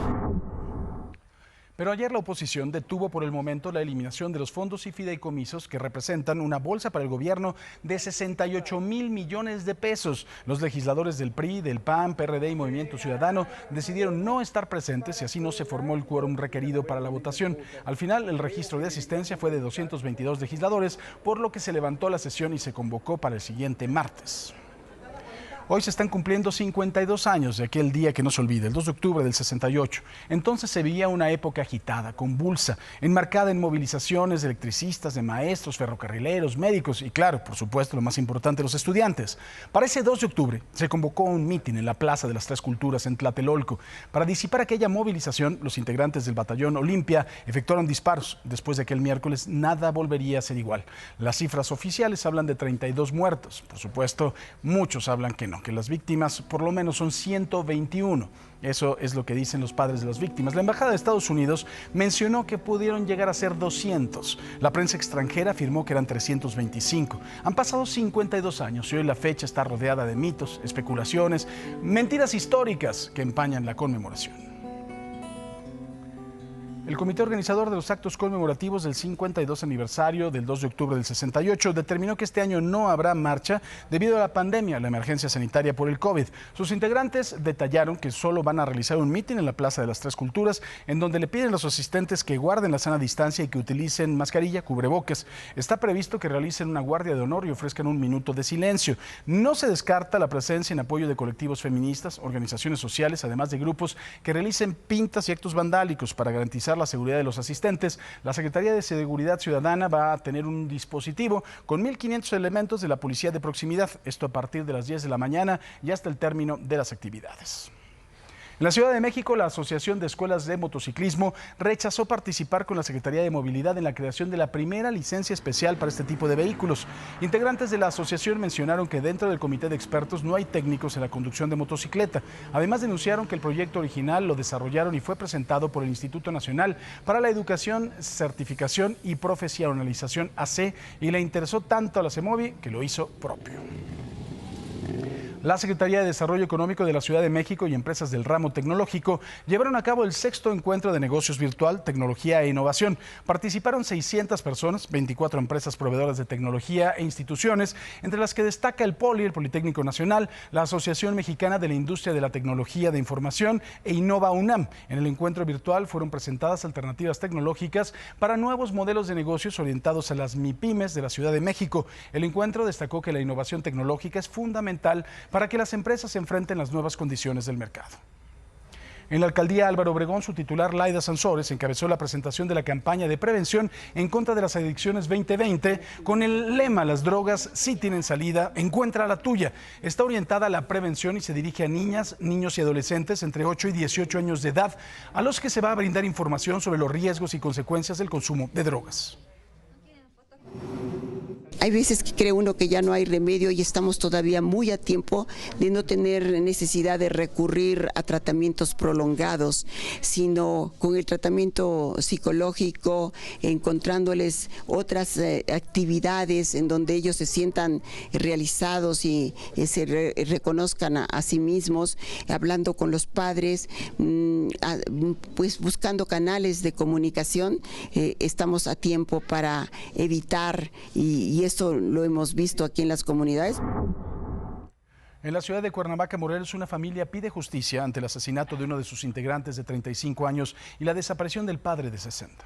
Speaker 1: Pero ayer la oposición detuvo por el momento la eliminación de los fondos y fideicomisos que representan una bolsa para el gobierno de 68,000 millones de pesos. Los legisladores del PRI, del PAN, PRD y Movimiento Ciudadano decidieron no estar presentes y así no se formó el quórum requerido para la votación. Al final, el registro de asistencia fue de 222 legisladores, por lo que se levantó la sesión y se convocó para el siguiente martes. Hoy se están cumpliendo 52 años de aquel día que no se olvida, el 2 de octubre del 68. Entonces se veía una época agitada, convulsa, enmarcada en movilizaciones de electricistas, de maestros, ferrocarrileros, médicos y claro, por supuesto, lo más importante, los estudiantes. Para ese 2 de octubre se convocó un mitin en la Plaza de las Tres Culturas en Tlatelolco. Para disipar aquella movilización, los integrantes del batallón Olimpia efectuaron disparos. Después de aquel miércoles, nada volvería a ser igual. Las cifras oficiales hablan de 32 muertos. Por supuesto, muchos hablan que no, que las víctimas por lo menos son 121. Eso es lo que dicen los padres de las víctimas. La Embajada de Estados Unidos mencionó que pudieron llegar a ser 200. La prensa extranjera afirmó que eran 325. Han pasado 52 años y hoy la fecha está rodeada de mitos, especulaciones, mentiras históricas que empañan la conmemoración. El comité organizador de los actos conmemorativos del 52 aniversario del 2 de octubre del 68 determinó que este año no habrá marcha debido a la pandemia, la emergencia sanitaria por el COVID. Sus integrantes detallaron que solo van a realizar un mitin en la Plaza de las Tres Culturas, en donde le piden a los asistentes que guarden la sana distancia y que utilicen mascarilla, cubrebocas. Está previsto que realicen una guardia de honor y ofrezcan un minuto de silencio. No se descarta la presencia en apoyo de colectivos feministas, organizaciones sociales, además de grupos que realicen pintas y actos vandálicos para garantizar la seguridad de los asistentes. La Secretaría de Seguridad Ciudadana va a tener un dispositivo con 1.500 elementos de la policía de proximidad, esto a partir de las 10 de la mañana y hasta el término de las actividades. En la Ciudad de México, la Asociación de Escuelas de Motociclismo rechazó participar con la Secretaría de Movilidad en la creación de la primera licencia especial para este tipo de vehículos. Integrantes de la asociación mencionaron que dentro del comité de expertos no hay técnicos en la conducción de motocicleta. Además, denunciaron que el proyecto original lo desarrollaron y fue presentado por el Instituto Nacional para la Educación, Certificación y Profesionalización AC y le interesó tanto a la CEMOVI que lo hizo propio. La Secretaría de Desarrollo Económico de la Ciudad de México y empresas del ramo tecnológico llevaron a cabo el 6º encuentro de negocios virtual, tecnología e innovación. Participaron 600 personas, 24 empresas proveedoras de tecnología e instituciones, entre las que destaca el POLI, el Politécnico Nacional, la Asociación Mexicana de la Industria de la Tecnología de Información e Innova UNAM. En el encuentro virtual fueron presentadas alternativas tecnológicas para nuevos modelos de negocios orientados a las MIPYMES de la Ciudad de México. El encuentro destacó que la innovación tecnológica es fundamental para que las empresas se enfrenten a las nuevas condiciones del mercado. En la alcaldía Álvaro Obregón, su titular Laida Sansores encabezó la presentación de la campaña de prevención en contra de las adicciones 2020 con el lema "Las drogas sí tienen salida, encuentra la tuya". Está orientada a la prevención y se dirige a niñas, niños y adolescentes entre 8 y 18 años de edad, a los que se va a brindar información sobre los riesgos y consecuencias del consumo de drogas.
Speaker 11: Hay veces que cree uno que ya no hay remedio y estamos todavía muy a tiempo de no tener necesidad de recurrir a tratamientos prolongados, sino con el tratamiento psicológico, encontrándoles otras actividades en donde ellos se sientan realizados y se reconozcan a sí mismos, hablando con los padres, pues buscando canales de comunicación. Estamos a tiempo para evitar y esto lo hemos visto aquí en las comunidades.
Speaker 1: En la ciudad de Cuernavaca, Morelos, una familia pide justicia ante el asesinato de uno de sus integrantes de 35 años y la desaparición del padre de 60.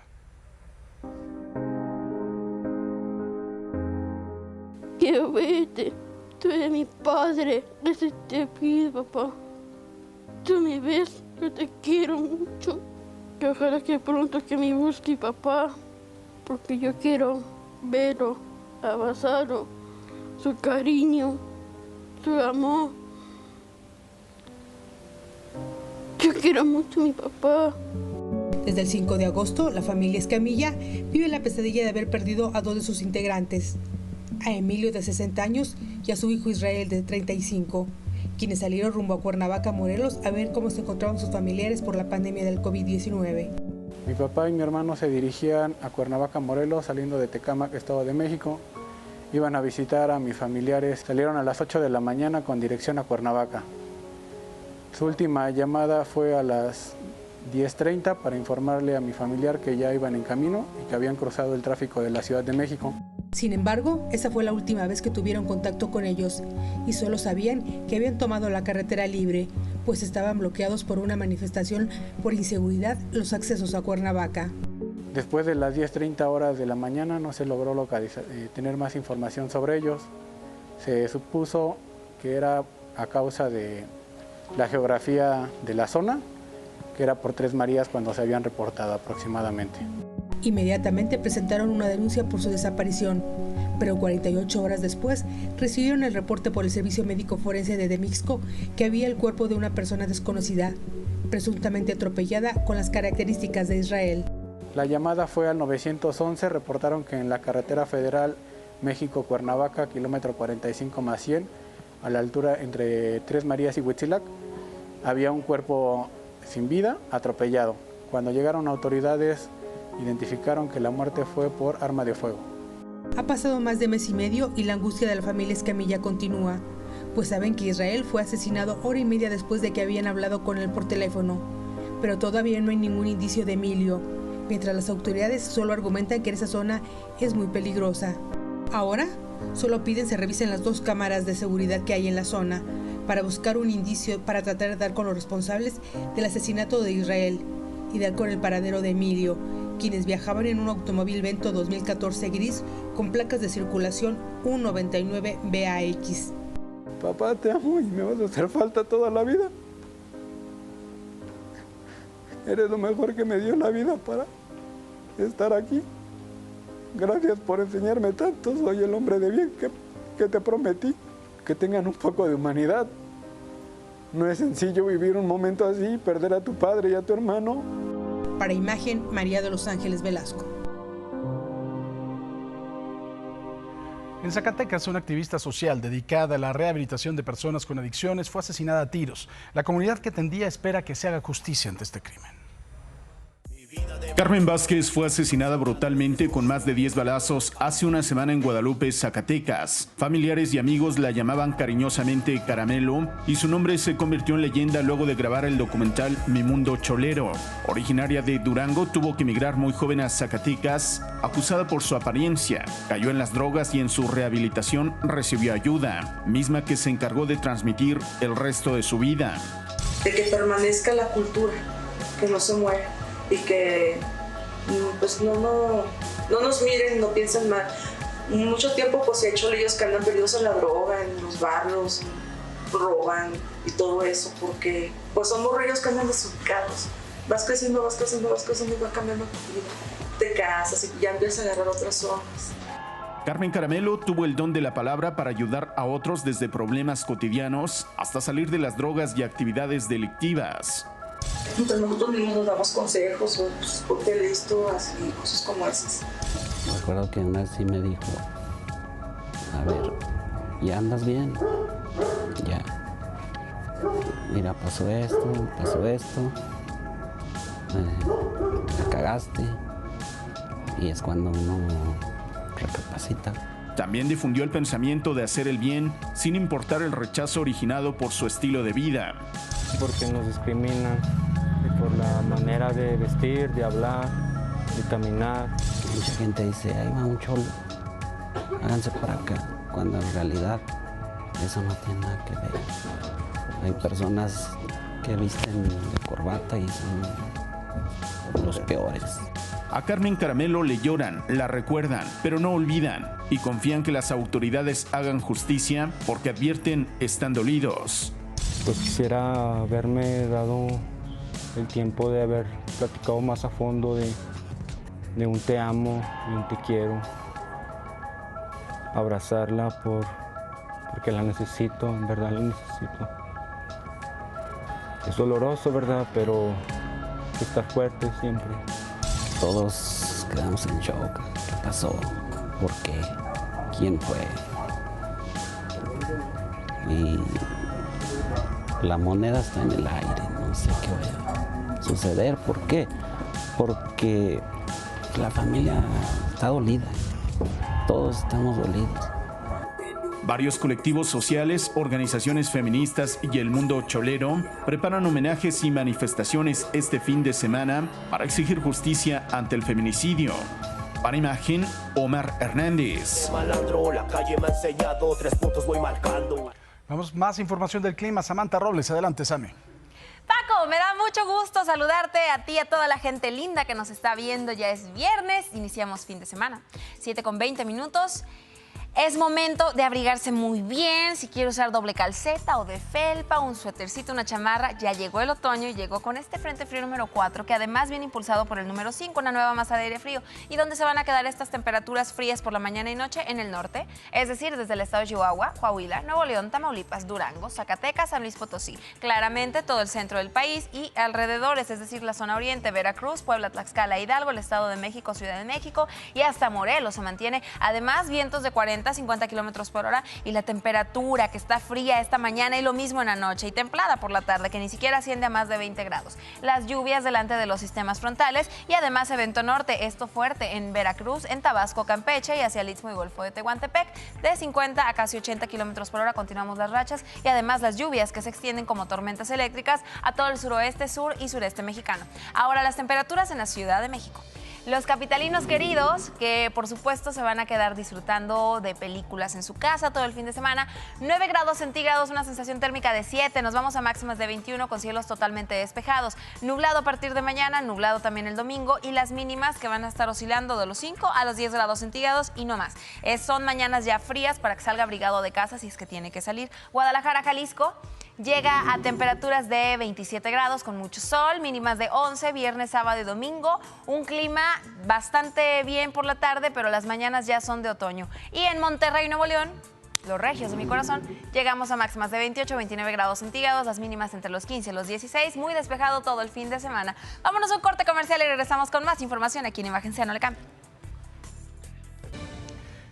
Speaker 3: Quiero verte, tú eres mi padre, eso te pido, papá. Tú me ves, yo te quiero mucho. Que ojalá que pronto que me busque papá, porque yo quiero verlo, abrazarlo, su cariño, su amor. Yo quiero mucho a mi papá.
Speaker 12: Desde el 5 de agosto, la familia Escamilla vive la pesadilla de haber perdido a 2 de sus integrantes, a Emilio de 60 años y a su hijo Israel de 35. quienes salieron rumbo a Cuernavaca, Morelos, a ver cómo se encontraban sus familiares por la pandemia del COVID-19.
Speaker 9: Mi papá y mi hermano se dirigían a Cuernavaca, Morelos, saliendo de Tecámac, Estado de México. Iban a visitar a mis familiares. Salieron a las 8 de la mañana con dirección a Cuernavaca. Su última llamada fue a las 10:30 para informarle a mi familiar que ya iban en camino y que habían cruzado el tráfico de la Ciudad de México.
Speaker 12: Sin embargo, esa fue la última vez que tuvieron contacto con ellos y solo sabían que habían tomado la carretera libre, pues estaban bloqueados por una manifestación por inseguridad los accesos a Cuernavaca.
Speaker 9: Después de las 10:30 horas de la mañana no se logró tener más información sobre ellos. Se supuso que era a causa de la geografía de la zona, que era por Tres Marías cuando se habían reportado aproximadamente.
Speaker 12: Inmediatamente presentaron una denuncia por su desaparición, pero 48 horas después recibieron el reporte por el Servicio Médico Forense de Demixco que había el cuerpo de una persona desconocida, presuntamente atropellada con las características de Israel.
Speaker 9: La llamada fue al 911, reportaron que en la carretera federal México-Cuernavaca, kilómetro 45+100, a la altura entre Tres Marías y Huitzilac, había un cuerpo sin vida, atropellado. Cuando llegaron autoridades, identificaron que la muerte fue por arma de fuego.
Speaker 12: Ha pasado más de mes y medio y la angustia de la familia Escamilla continúa, pues saben que Israel fue asesinado hora y media después de que habían hablado con él por teléfono. Pero todavía no hay ningún indicio de Emilio, mientras las autoridades solo argumentan que esa zona es muy peligrosa. Ahora, solo piden se revisen las 2 cámaras de seguridad que hay en la zona para buscar un indicio para tratar de dar con los responsables del asesinato de Israel y dar con el paradero de Emilio, quienes viajaban en un automóvil Vento 2014 gris con placas de circulación 199 BAX.
Speaker 9: Papá, te amo y me vas a hacer falta toda la vida. Eres lo mejor que me dio la vida para estar aquí. Gracias por enseñarme tanto, soy el hombre de bien que te prometí. Que tengan un poco de humanidad. No es sencillo vivir un momento así, perder a tu padre y a tu hermano.
Speaker 12: Para Imagen, María de los Ángeles Velasco.
Speaker 1: En Zacatecas, una activista social dedicada a la rehabilitación de personas con adicciones fue asesinada a tiros. La comunidad que atendía espera que se haga justicia ante este crimen.
Speaker 21: Carmen Vázquez fue asesinada brutalmente con más de 10 balazos hace una semana en Guadalupe, Zacatecas. Familiares y amigos la llamaban cariñosamente Caramelo y su nombre se convirtió en leyenda luego de grabar el documental Mi Mundo Cholero. Originaria de Durango, tuvo que emigrar muy joven a Zacatecas, acusada por su apariencia. Cayó en las drogas y en su rehabilitación recibió ayuda, misma que se encargó de transmitir el resto de su vida.
Speaker 13: De que permanezca la cultura, que no se muera. Y que pues no nos miren, no piensen mal. Mucho tiempo pues he hecho leyes que andan perdidos en la droga, en los barrios, roban y todo eso, porque pues son morrillos que andan desubicados. Vas creciendo y va cambiando tu vida. Te casas y ya empiezas a agarrar otras zonas.
Speaker 21: Carmen Caramelo tuvo el don de la palabra para ayudar a otros desde problemas cotidianos hasta salir de las drogas y actividades delictivas.
Speaker 13: Entonces nosotros mismos nos damos consejos, o pues, ponte listo, así, cosas como esas.
Speaker 15: Me acuerdo que una vez sí me dijo, a ver, ¿ya andas bien? Ya. Mira, pasó esto, la cagaste. Y es cuando uno recapacita.
Speaker 21: También difundió el pensamiento de hacer el bien sin importar el rechazo originado por su estilo de vida.
Speaker 23: Porque nos discriminan por la manera de vestir, de hablar, de caminar.
Speaker 15: Mucha gente dice, ahí va un cholo, háganse para acá, cuando en realidad eso no tiene nada que ver. Hay personas que visten de corbata y son los peores.
Speaker 21: A Carmen Caramelo le lloran, la recuerdan, pero no olvidan y confían que las autoridades hagan justicia porque advierten están dolidos.
Speaker 23: Pues quisiera haberme dado el tiempo de haber platicado más a fondo de un te amo, de un te quiero. Abrazarla porque la necesito, en verdad la necesito. Es doloroso, ¿verdad? Pero hay que estar fuerte siempre.
Speaker 15: Todos quedamos en shock. ¿Qué pasó? ¿Por qué? ¿Quién fue? Y La moneda está en el aire, no sé qué vaya a suceder. ¿Por qué? Porque la familia está dolida, todos estamos dolidos.
Speaker 21: Varios colectivos sociales, organizaciones feministas y el mundo cholero preparan homenajes y manifestaciones este fin de semana para exigir justicia ante el feminicidio. Para Imagen, Omar Hernández.
Speaker 1: Vamos, más información del clima. Samantha Robles, adelante, Sami.
Speaker 4: Paco, me da mucho gusto saludarte a ti y a toda la gente linda que nos está viendo. Ya es viernes, iniciamos fin de semana. 7:20. Es momento de abrigarse muy bien. Si quiere usar doble calceta o de felpa, un suétercito, una chamarra, ya llegó el otoño y llegó con este frente frío número 4, que además viene impulsado por el número 5, una nueva masa de aire frío. ¿Y dónde se van a quedar estas temperaturas frías por la mañana y noche? En el norte, es decir, desde el estado de Chihuahua, Coahuila, Nuevo León, Tamaulipas, Durango, Zacatecas, San Luis Potosí. Claramente todo el centro del país y alrededores, es decir, la zona oriente, Veracruz, Puebla, Tlaxcala, Hidalgo, el estado de México, Ciudad de México y hasta Morelos se mantiene. Además, vientos de 40-50 kilómetros por hora y la temperatura que está fría esta mañana y lo mismo en la noche y templada por la tarde, que ni siquiera asciende a más de 20 grados. Las lluvias delante de los sistemas frontales y además evento norte, esto fuerte en Veracruz, en Tabasco, Campeche y hacia el Istmo y Golfo de Tehuantepec, de 50 a casi 80 kilómetros por hora. Continuamos las rachas y además las lluvias que se extienden como tormentas eléctricas a todo el suroeste, sur y sureste mexicano. Ahora las temperaturas en la Ciudad de México. Los capitalinos queridos, que por supuesto se van a quedar disfrutando de películas en su casa todo el fin de semana. 9 grados centígrados, una sensación térmica de 7. Nos vamos a máximas de 21 con cielos totalmente despejados. Nublado a partir de mañana, nublado también el domingo y las mínimas que van a estar oscilando de los 5 a los 10 grados centígrados y no más. Son mañanas ya frías para que salga abrigado de casa si es que tiene que salir. Guadalajara, Jalisco. Llega a temperaturas de 27 grados con mucho sol, mínimas de 11, viernes, sábado y domingo. Un clima bastante bien por la tarde, pero las mañanas ya son de otoño. Y en Monterrey, Nuevo León, los regios de mi corazón, llegamos a máximas de 28, 29 grados centígrados, las mínimas entre los 15 y los 16, muy despejado todo el fin de semana. Vámonos a un corte comercial y regresamos con más información aquí en Imagen Sea, no le cambie.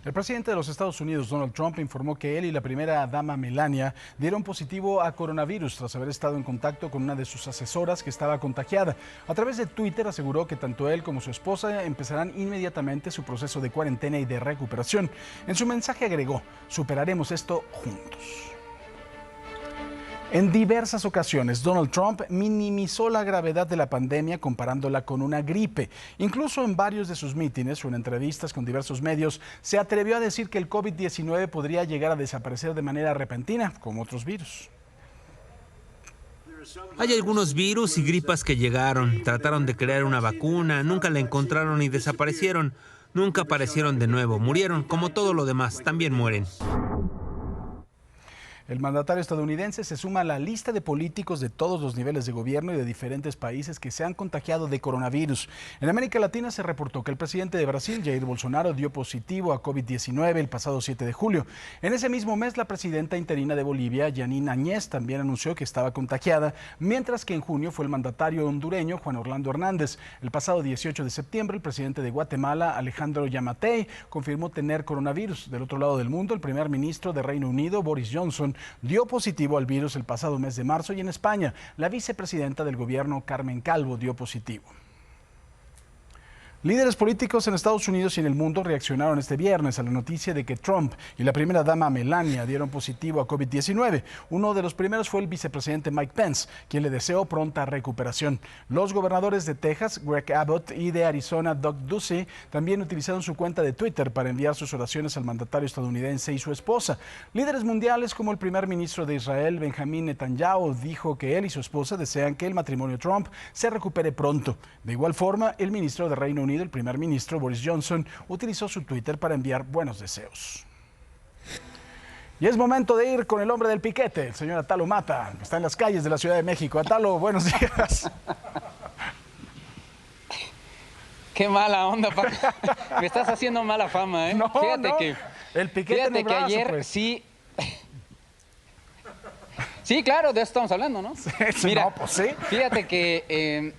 Speaker 1: El presidente de los Estados Unidos, Donald Trump, informó que él y la primera dama Melania dieron positivo a coronavirus tras haber estado en contacto con una de sus asesoras que estaba contagiada. A través de Twitter aseguró que tanto él como su esposa empezarán inmediatamente su proceso de cuarentena y de recuperación. En su mensaje agregó: superaremos esto juntos. En diversas ocasiones, Donald Trump minimizó la gravedad de la pandemia comparándola con una gripe. Incluso en varios de sus mítines o en entrevistas con diversos medios, se atrevió a decir que el COVID-19 podría llegar a desaparecer de manera repentina, como otros virus.
Speaker 20: Hay algunos virus y gripas que llegaron, trataron de crear una vacuna, nunca la encontraron y desaparecieron. Nunca aparecieron de nuevo, murieron, como todo lo demás, también mueren.
Speaker 1: El mandatario estadounidense se suma a la lista de políticos de todos los niveles de gobierno y de diferentes países que se han contagiado de coronavirus. En América Latina se reportó que el presidente de Brasil, Jair Bolsonaro, dio positivo a COVID-19 el pasado 7 de julio. En ese mismo mes, la presidenta interina de Bolivia, Yanine Áñez, también anunció que estaba contagiada, mientras que en junio fue el mandatario hondureño, Juan Orlando Hernández. El pasado 18 de septiembre, el presidente de Guatemala, Alejandro Yamatei, confirmó tener coronavirus. Del otro lado del mundo, el primer ministro de Reino Unido, Boris Johnson, dio positivo al virus el pasado mes de marzo y en España, la vicepresidenta del gobierno, Carmen Calvo, dio positivo. Líderes políticos en Estados Unidos y en el mundo reaccionaron este viernes a la noticia de que Trump y la primera dama Melania dieron positivo a COVID-19. Uno de los primeros fue el vicepresidente Mike Pence, quien le deseó pronta recuperación. Los gobernadores de Texas, Greg Abbott, y de Arizona, Doug Ducey, también utilizaron su cuenta de Twitter para enviar sus oraciones al mandatario estadounidense y su esposa. Líderes mundiales como el primer ministro de Israel, Benjamín Netanyahu, dijo que él y su esposa desean que el matrimonio Trump se recupere pronto. De igual forma, el ministro de Reino Unido, el primer ministro Boris Johnson, utilizó su Twitter para enviar buenos deseos. Y es momento de ir con el hombre del piquete, el señor Atalo Mata, que está en las calles de la Ciudad de México. Atalo, buenos días.
Speaker 16: Qué mala onda, Paco. Me estás haciendo mala fama, ¿eh?
Speaker 1: No,
Speaker 16: fíjate
Speaker 1: no.
Speaker 16: que,
Speaker 1: el piquete
Speaker 16: fíjate
Speaker 1: en el
Speaker 16: que
Speaker 1: brazo,
Speaker 16: ayer
Speaker 1: pues.
Speaker 16: sí. Sí, claro, de eso estamos hablando, ¿no?
Speaker 1: Sí,
Speaker 16: mira,
Speaker 1: no, pues sí.
Speaker 16: Fíjate que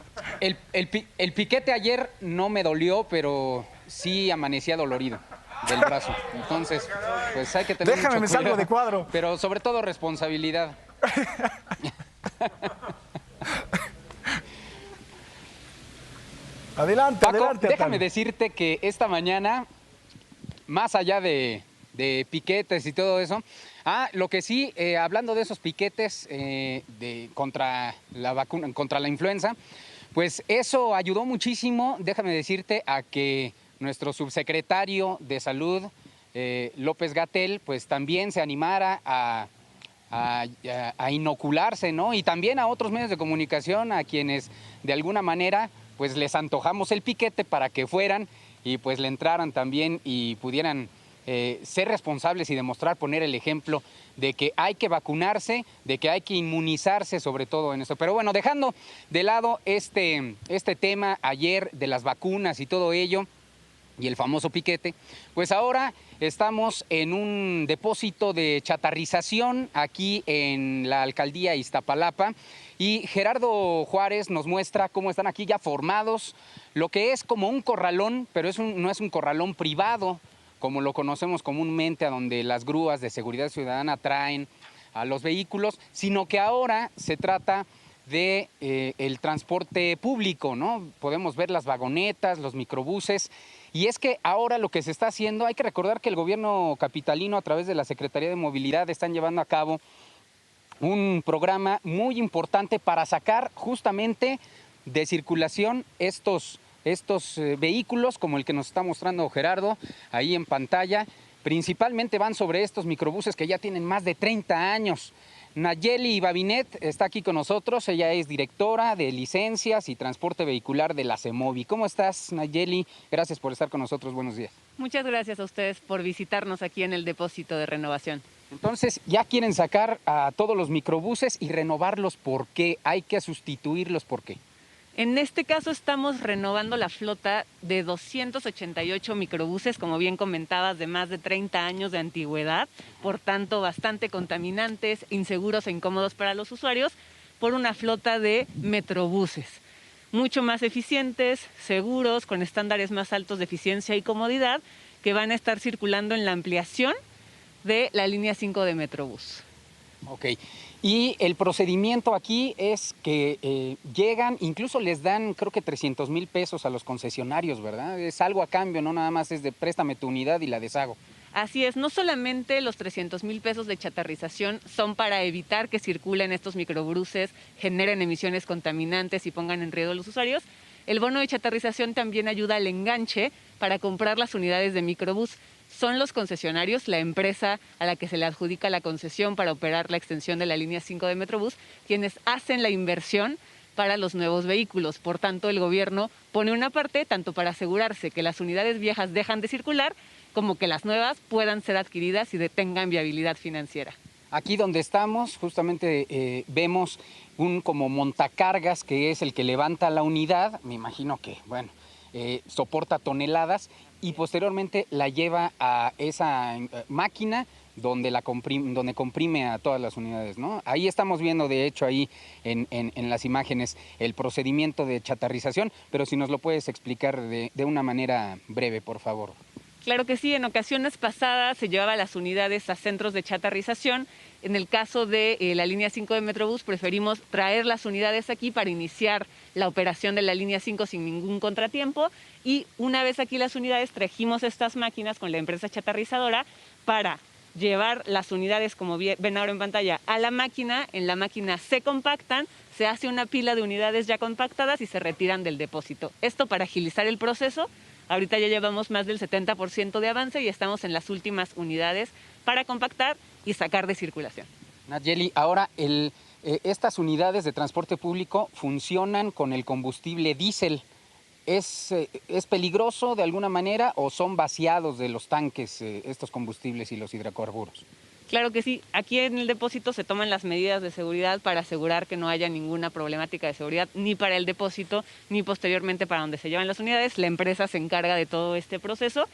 Speaker 16: el piquete ayer no me dolió, pero sí amanecía dolorido del brazo. Entonces, pues hay que tener
Speaker 1: Déjame,
Speaker 16: mucho
Speaker 1: me salgo
Speaker 16: cuidado,
Speaker 1: de cuadro.
Speaker 16: Pero sobre todo responsabilidad.
Speaker 1: Adelante,
Speaker 16: Paco,
Speaker 1: adelante.
Speaker 16: déjame decirte que esta mañana, más allá de piquetes y todo eso, lo que sí, hablando de esos piquetes contra la vacuna, contra la influenza, pues eso ayudó muchísimo, déjame decirte, a que nuestro subsecretario de Salud, López-Gatell, pues también se animara a inocularse, ¿no? Y también a otros medios de comunicación, a quienes de alguna manera pues les antojamos el piquete para que fueran y pues le entraran también y pudieran ser responsables y demostrar, poner el ejemplo de que hay que vacunarse, de que hay que inmunizarse sobre todo en esto. Pero bueno, dejando de lado este tema ayer de las vacunas y todo ello, y el famoso piquete, pues ahora estamos en un depósito de chatarrización aquí en la alcaldía Iztapalapa y Gerardo Juárez nos muestra cómo están aquí ya formados lo que es como un corralón, pero no es un corralón privado como lo conocemos comúnmente, a donde las grúas de seguridad ciudadana traen a los vehículos, sino que ahora se trata de el transporte público, ¿no? Podemos ver las vagonetas, los microbuses. Y es que ahora lo que se está haciendo, hay que recordar que el gobierno capitalino a través de la Secretaría de Movilidad están llevando a cabo un programa muy importante para sacar justamente de circulación estos vehículos como el que nos está mostrando Gerardo ahí en pantalla. Principalmente van sobre estos microbuses que ya tienen más de 30 años. Nayeli Babinet está aquí con nosotros, ella es directora de licencias y transporte vehicular de la CEMOVI. ¿Cómo estás, Nayeli? Gracias por estar con nosotros, buenos días.
Speaker 18: Muchas gracias a ustedes por visitarnos aquí en el depósito de renovación.
Speaker 16: Entonces, ya quieren sacar a todos los microbuses y renovarlos, ¿por qué? Hay que sustituirlos, ¿por qué?
Speaker 18: En este caso estamos renovando la flota de 288 microbuses, como bien comentabas, de más de 30 años de antigüedad, por tanto bastante contaminantes, inseguros e incómodos para los usuarios, por una flota de metrobuses, mucho más eficientes, seguros, con estándares más altos de eficiencia y comodidad, que van a estar circulando en la ampliación de la línea 5 de Metrobús.
Speaker 16: Ok. Y el procedimiento aquí es que llegan, incluso les dan creo que 300,000 pesos a los concesionarios, ¿verdad? Es algo a cambio, no nada más es de préstame tu unidad y la deshago.
Speaker 18: Así es, no solamente los 300,000 pesos de chatarrización son para evitar que circulen estos microbuses, generen emisiones contaminantes y pongan en riesgo a los usuarios. El bono de chatarrización también ayuda al enganche para comprar las unidades de microbús. Son los concesionarios, la empresa a la que se le adjudica la concesión para operar la extensión de la línea 5 de Metrobús, quienes hacen la inversión para los nuevos vehículos. Por tanto, el gobierno pone una parte tanto para asegurarse que las unidades viejas dejan de circular, como que las nuevas puedan ser adquiridas y tengan viabilidad financiera.
Speaker 16: Aquí donde estamos, justamente vemos un como montacargas que es el que levanta la unidad, me imagino que, bueno, soporta toneladas y posteriormente la lleva a esa máquina donde comprime a todas las unidades, ¿no? Ahí estamos viendo, de hecho, ahí en las imágenes el procedimiento de chatarrización, pero si nos lo puedes explicar de una manera breve, por favor.
Speaker 18: Claro que sí, en ocasiones pasadas se llevaba las unidades a centros de chatarrización. En el caso de la línea 5 de Metrobús preferimos traer las unidades aquí para iniciar la operación de la línea 5 sin ningún contratiempo, y una vez aquí las unidades trajimos estas máquinas con la empresa chatarrizadora para llevar las unidades, como ven ahora en pantalla, a la máquina. En la máquina se compactan, se hace una pila de unidades ya compactadas y se retiran del depósito. Esto para agilizar el proceso. Ahorita ya llevamos más del 70% de avance y estamos en las últimas unidades para compactar y sacar de circulación.
Speaker 16: Nayeli, ahora estas unidades de transporte público funcionan con el combustible diésel. ¿Es peligroso de alguna manera o son vaciados de los tanques estos combustibles y los hidrocarburos?
Speaker 18: Claro que sí. Aquí en el depósito se toman las medidas de seguridad para asegurar que no haya ninguna problemática de seguridad ni para el depósito ni posteriormente para donde se llevan las unidades. La empresa se encarga de todo este proceso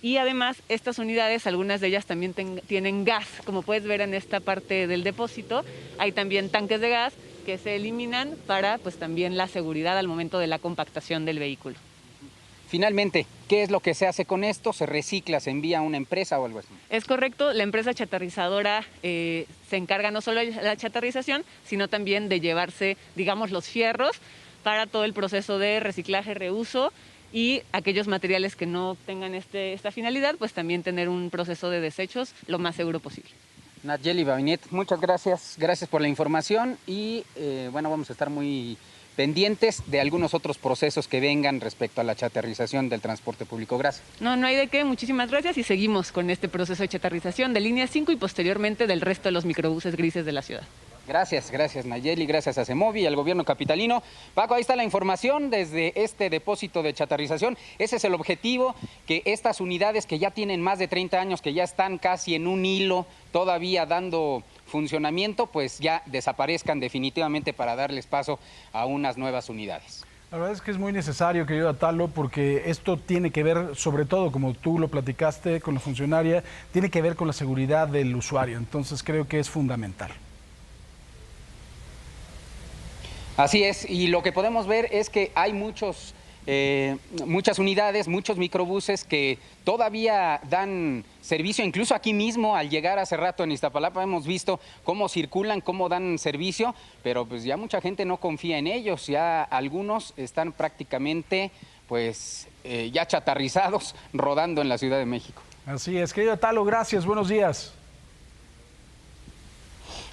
Speaker 18: y además estas unidades, algunas de ellas también tienen gas. Como puedes ver en esta parte del depósito, hay también tanques de gas que se eliminan para pues también la seguridad al momento de la compactación del vehículo.
Speaker 16: Finalmente, ¿qué es lo que se hace con esto? ¿Se recicla, se envía a una empresa o algo así?
Speaker 18: Es correcto, la empresa chatarrizadora se encarga no solo de la chatarrización, sino también de llevarse, digamos, los fierros para todo el proceso de reciclaje, reuso, y aquellos materiales que no tengan esta finalidad, pues también tener un proceso de desechos lo más seguro posible.
Speaker 16: Nayeli Babinet, muchas gracias. Gracias por la información y bueno, vamos a estar muy pendientes de algunos otros procesos que vengan respecto a la chatarrización del transporte público. Gracias.
Speaker 18: No hay de qué, muchísimas gracias y seguimos con este proceso de chatarrización de línea 5 y posteriormente del resto de los microbuses grises de la ciudad.
Speaker 16: Gracias Nayeli, gracias a CEMOVI y al gobierno capitalino. Paco, ahí está la información desde este depósito de chatarrización. Ese es el objetivo, que estas unidades que ya tienen más de 30 años, que ya están casi en un hilo, todavía dando funcionamiento, pues ya desaparezcan definitivamente para darles paso a unas nuevas unidades.
Speaker 1: La verdad es que es muy necesario, querido Atalo, porque esto tiene que ver, sobre todo, como tú lo platicaste con la funcionaria, tiene que ver con la seguridad del usuario. Entonces creo que es fundamental.
Speaker 16: Así es, y lo que podemos ver es que hay muchas unidades, muchos microbuses que todavía dan servicio, incluso aquí mismo al llegar hace rato en Iztapalapa hemos visto cómo circulan, cómo dan servicio, pero pues ya mucha gente no confía en ellos, ya algunos están prácticamente pues ya chatarrizados rodando en la Ciudad de México.
Speaker 1: Así es, querido Atalo, gracias, buenos días.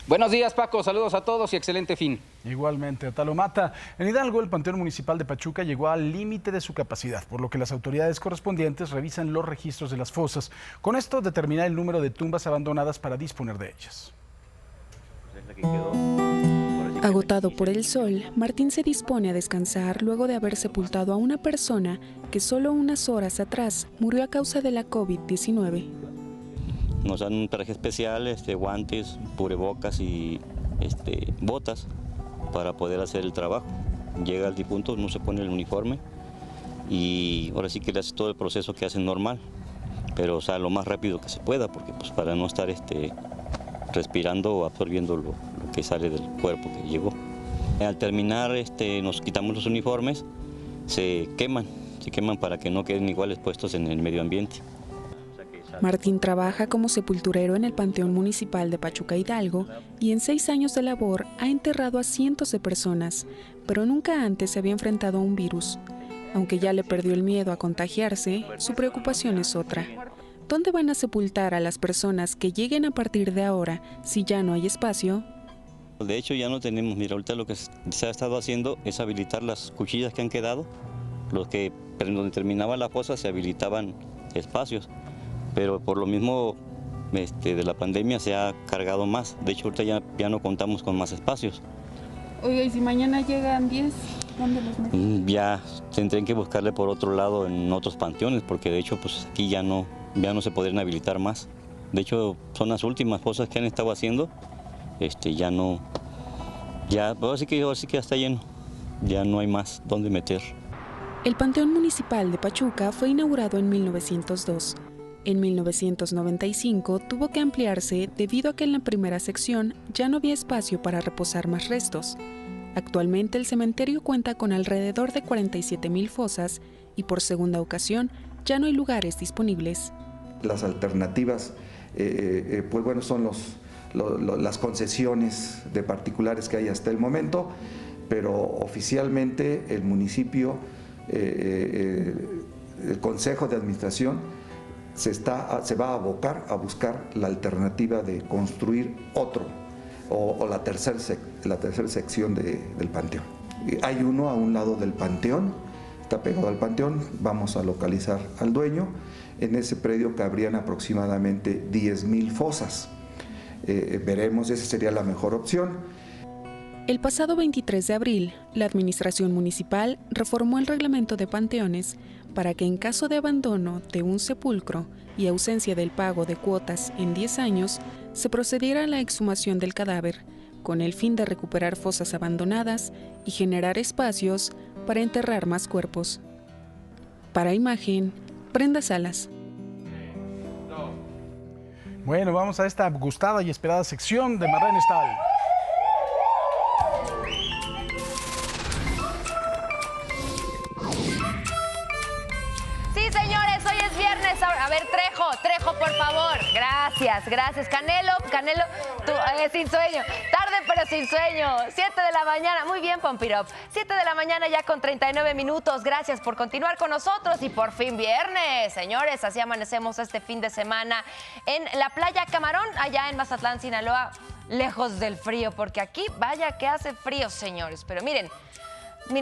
Speaker 16: Buenos días, Paco, saludos a todos y excelente fin.
Speaker 1: Igualmente, Atalo Mata. En Hidalgo, el Panteón Municipal de Pachuca llegó al límite de su capacidad, por lo que las autoridades correspondientes revisan los registros de las fosas. Con esto, determinar el número de tumbas abandonadas para disponer de ellas.
Speaker 2: Agotado por el sol, Martín se dispone a descansar luego de haber sepultado a una persona que solo unas horas atrás murió a causa de la COVID-19.
Speaker 19: Nos dan un traje especial, guantes, cubrebocas y botas para poder hacer el trabajo. Llega el difunto, no se pone el uniforme y ahora sí que le hace todo el proceso que hacen normal, pero o sea, lo más rápido que se pueda, porque pues para no estar respirando o absorbiendo lo que sale del cuerpo que llegó. Al terminar nos quitamos los uniformes, se queman para que no queden iguales puestos en el medio ambiente.
Speaker 2: Martín trabaja como sepulturero en el Panteón Municipal de Pachuca, Hidalgo, y en 6 años de labor ha enterrado a cientos de personas, pero nunca antes se había enfrentado a un virus. Aunque ya le perdió el miedo a contagiarse, su preocupación es otra. ¿Dónde van a sepultar a las personas que lleguen a partir de ahora si ya no hay espacio?
Speaker 19: De hecho ya no tenemos, mira, ahorita lo que se ha estado haciendo es habilitar las cuchillas que han quedado, donde terminaba la fosa se habilitaban espacios. Pero por lo mismo de la pandemia se ha cargado más. De hecho, ahorita ya no contamos con más espacios.
Speaker 2: Oiga, ¿y si mañana llegan 10? ¿Dónde los meten?
Speaker 19: Ya tendrán que buscarle por otro lado en otros panteones, porque de hecho pues aquí ya no se podrían habilitar más. De hecho, son las últimas cosas que han estado haciendo. Ahora sí que ya está lleno. Ya no hay más dónde meter.
Speaker 2: El Panteón Municipal de Pachuca fue inaugurado en 1902. En 1995 tuvo que ampliarse debido a que en la primera sección ya no había espacio para reposar más restos. Actualmente el cementerio cuenta con alrededor de 47,000 fosas y por segunda ocasión ya no hay lugares disponibles.
Speaker 22: Las alternativas pues bueno, son las concesiones de particulares que hay hasta el momento, pero oficialmente el municipio, el Consejo de Administración se va a abocar a buscar la alternativa de construir otro o la tercera sección del panteón. Hay uno a un lado del panteón, está pegado al panteón, vamos a localizar al dueño. En ese predio cabrían aproximadamente 10,000 fosas. Veremos, esa sería la mejor opción.
Speaker 2: El pasado 23 de abril, la Administración Municipal reformó el reglamento de panteones para que en caso de abandono de un sepulcro y ausencia del pago de cuotas en 10 años, se procediera a la exhumación del cadáver, con el fin de recuperar fosas abandonadas y generar espacios para enterrar más cuerpos. Para Imagen, Brenda Salas.
Speaker 1: Bueno, vamos a esta gustada y esperada sección de Marlene Stahl.
Speaker 17: Sí, señores, hoy es viernes. A ver, Trejo, por favor. Gracias. Canelo, tú, sin sueño. Tarde pero sin sueño. 7 de la mañana. Muy bien, Pompirop. 7 de la mañana ya con 39 minutos. Gracias por continuar con nosotros y por fin viernes. Señores, así amanecemos este fin de semana en la playa Camarón, allá en Mazatlán, Sinaloa, lejos del frío, porque aquí vaya que hace frío, señores. Pero miren,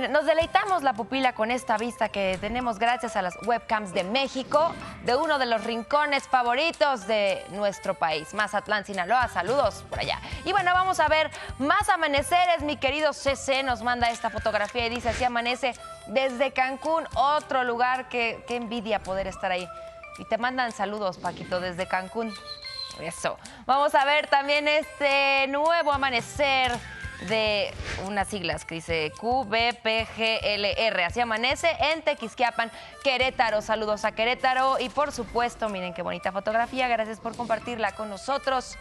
Speaker 17: nos deleitamos la pupila con esta vista que tenemos gracias a las webcams de México, de uno de los rincones favoritos de nuestro país, Mazatlán, Sinaloa. Saludos por allá. Y bueno, vamos a ver más amaneceres. Mi querido CC nos manda esta fotografía y dice: así amanece desde Cancún, otro lugar que qué envidia poder estar ahí. Y te mandan saludos, Paquito, desde Cancún. Eso. Vamos a ver también este nuevo amanecer de unas siglas que dice QBPGLR. Así amanece en Tequisquiapan, Querétaro. Saludos a Querétaro. Y por supuesto, miren qué bonita fotografía. Gracias por compartirla con nosotros.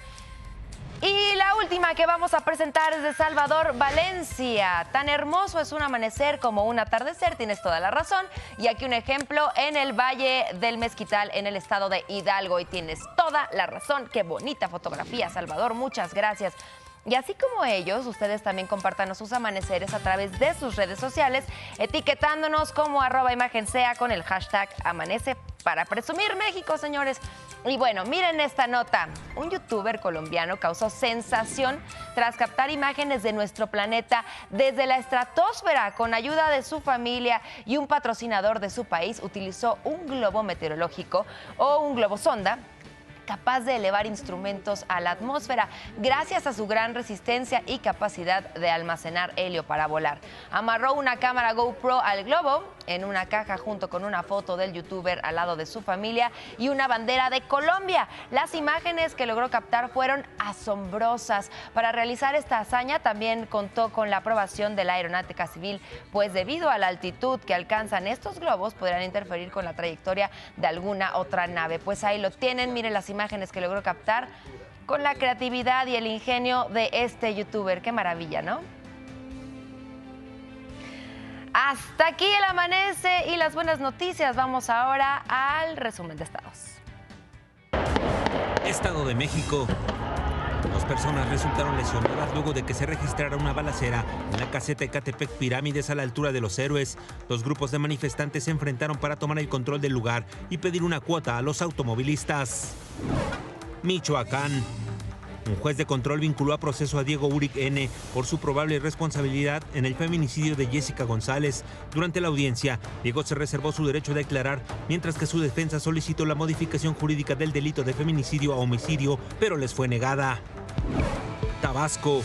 Speaker 17: Y la última que vamos a presentar es de Salvador, Valencia. Tan hermoso es un amanecer como un atardecer, tienes toda la razón. Y aquí un ejemplo en el Valle del Mezquital, en el estado de Hidalgo. Y tienes toda la razón. Qué bonita fotografía, Salvador. Muchas gracias. Y así como ellos, ustedes también compartan sus amaneceres a través de sus redes sociales, etiquetándonos como @imágensea con el hashtag Amanece para presumir México, señores. Y bueno, miren esta nota. Un youtuber colombiano causó sensación tras captar imágenes de nuestro planeta desde la estratosfera. Con ayuda de su familia y un patrocinador de su país, utilizó un globo meteorológico o un globo sonda capaz de elevar instrumentos a la atmósfera gracias a su gran resistencia y capacidad de almacenar helio para volar. Amarró una cámara GoPro al globo en una caja junto con una foto del youtuber al lado de su familia y una bandera de Colombia. Las imágenes que logró captar fueron asombrosas. Para realizar esta hazaña también contó con la aprobación de la Aeronáutica Civil, pues debido a la altitud que alcanzan estos globos podrán interferir con la trayectoria de alguna otra nave. Pues ahí lo tienen, miren las imágenes que logró captar con la creatividad y el ingenio de este youtuber. Qué maravilla, ¿no? Hasta aquí el amanece y las buenas noticias. Vamos ahora al resumen de estados.
Speaker 20: Estado de México. 2 personas resultaron lesionadas luego de que se registrara una balacera en la caseta Ecatepec Pirámides a la altura de Los Héroes. 2 grupos de manifestantes se enfrentaron para tomar el control del lugar y pedir una cuota a los automovilistas. Michoacán. Un juez de control vinculó a proceso a Diego Uric N. por su probable responsabilidad en el feminicidio de Jessica González. Durante la audiencia, Diego se reservó su derecho a declarar, mientras que su defensa solicitó la modificación jurídica del delito de feminicidio a homicidio, pero les fue negada. Tabasco.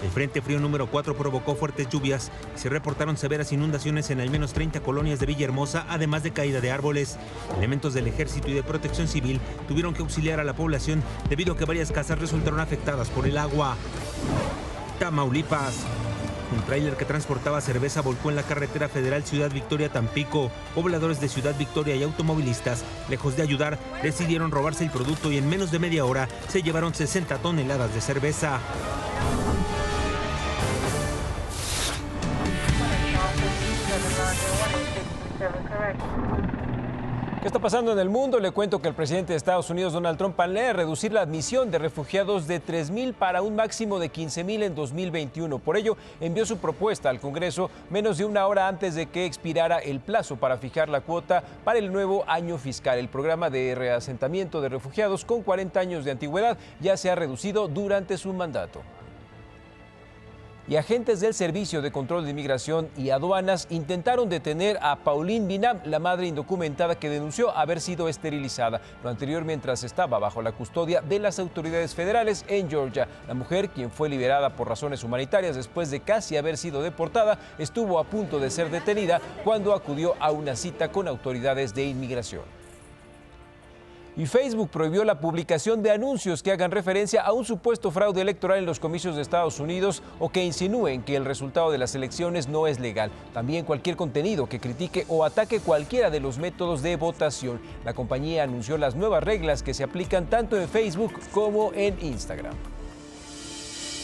Speaker 20: El Frente Frío número 4 provocó fuertes lluvias y se reportaron severas inundaciones en al menos 30 colonias de Villahermosa, además de caída de árboles. Elementos del Ejército y de Protección Civil tuvieron que auxiliar a la población debido a que varias casas resultaron afectadas por el agua. Tamaulipas. Un tráiler que transportaba cerveza volcó en la carretera federal Ciudad Victoria-Tampico. Pobladores de Ciudad Victoria y automovilistas, lejos de ayudar, decidieron robarse el producto y en menos de media hora se llevaron 60 toneladas de cerveza.
Speaker 6: ¿Qué está pasando en el mundo? Le cuento que el presidente de Estados Unidos, Donald Trump, planea reducir la admisión de refugiados de 3,000 para un máximo de 15,000 en 2021. Por ello, envió su propuesta al Congreso menos de una hora antes de que expirara el plazo para fijar la cuota para el nuevo año fiscal. El programa de reasentamiento de refugiados con 40 años de antigüedad ya se ha reducido durante su mandato. Y agentes del Servicio de Control de Inmigración y Aduanas intentaron detener a Pauline Binam, la madre indocumentada que denunció haber sido esterilizada, lo anterior mientras estaba bajo la custodia de las autoridades federales en Georgia. La mujer, quien fue liberada por razones humanitarias después de casi haber sido deportada, estuvo a punto de ser detenida cuando acudió a una cita con autoridades de inmigración. Y Facebook prohibió la publicación de anuncios que hagan referencia a un supuesto fraude electoral en los comicios de Estados Unidos o que insinúen que el resultado de las elecciones no es legal. También cualquier contenido que critique o ataque cualquiera de los métodos de votación. La compañía anunció las nuevas reglas que se aplican tanto en Facebook como en Instagram.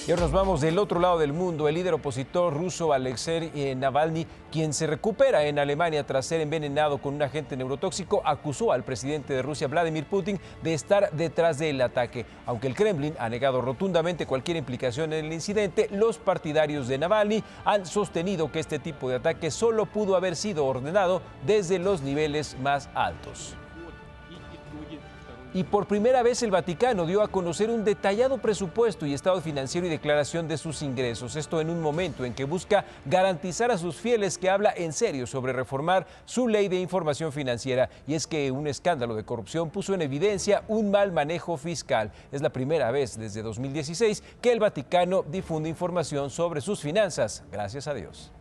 Speaker 6: Y ahora nos vamos del otro lado del mundo. El líder opositor ruso Alexei Navalny, quien se recupera en Alemania tras ser envenenado con un agente neurotóxico, acusó al presidente de Rusia, Vladimir Putin, de estar detrás del ataque. Aunque el Kremlin ha negado rotundamente cualquier implicación en el incidente, los partidarios de Navalny han sostenido que este tipo de ataque solo pudo haber sido ordenado desde los niveles más altos. Y por primera vez el Vaticano dio a conocer un detallado presupuesto y estado financiero y declaración de sus ingresos. Esto en un momento en que busca garantizar a sus fieles que habla en serio sobre reformar su ley de información financiera. Y es que un escándalo de corrupción puso en evidencia un mal manejo fiscal. Es la primera vez desde 2016 que el Vaticano difunde información sobre sus finanzas. Gracias a Dios.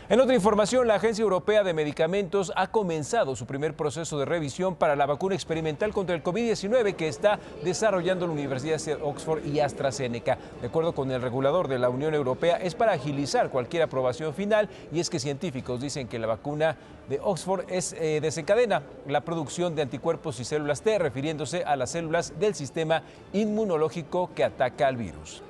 Speaker 6: En otra información, la Agencia Europea de Medicamentos ha comenzado su primer proceso de revisión para la vacuna experimental contra el COVID-19 que está desarrollando la Universidad de Oxford y AstraZeneca. De acuerdo con el regulador de la Unión Europea, es para agilizar cualquier aprobación final, y es que científicos dicen que la vacuna de Oxford desencadena la producción de anticuerpos y células T, refiriéndose a las células del sistema inmunológico que ataca al virus.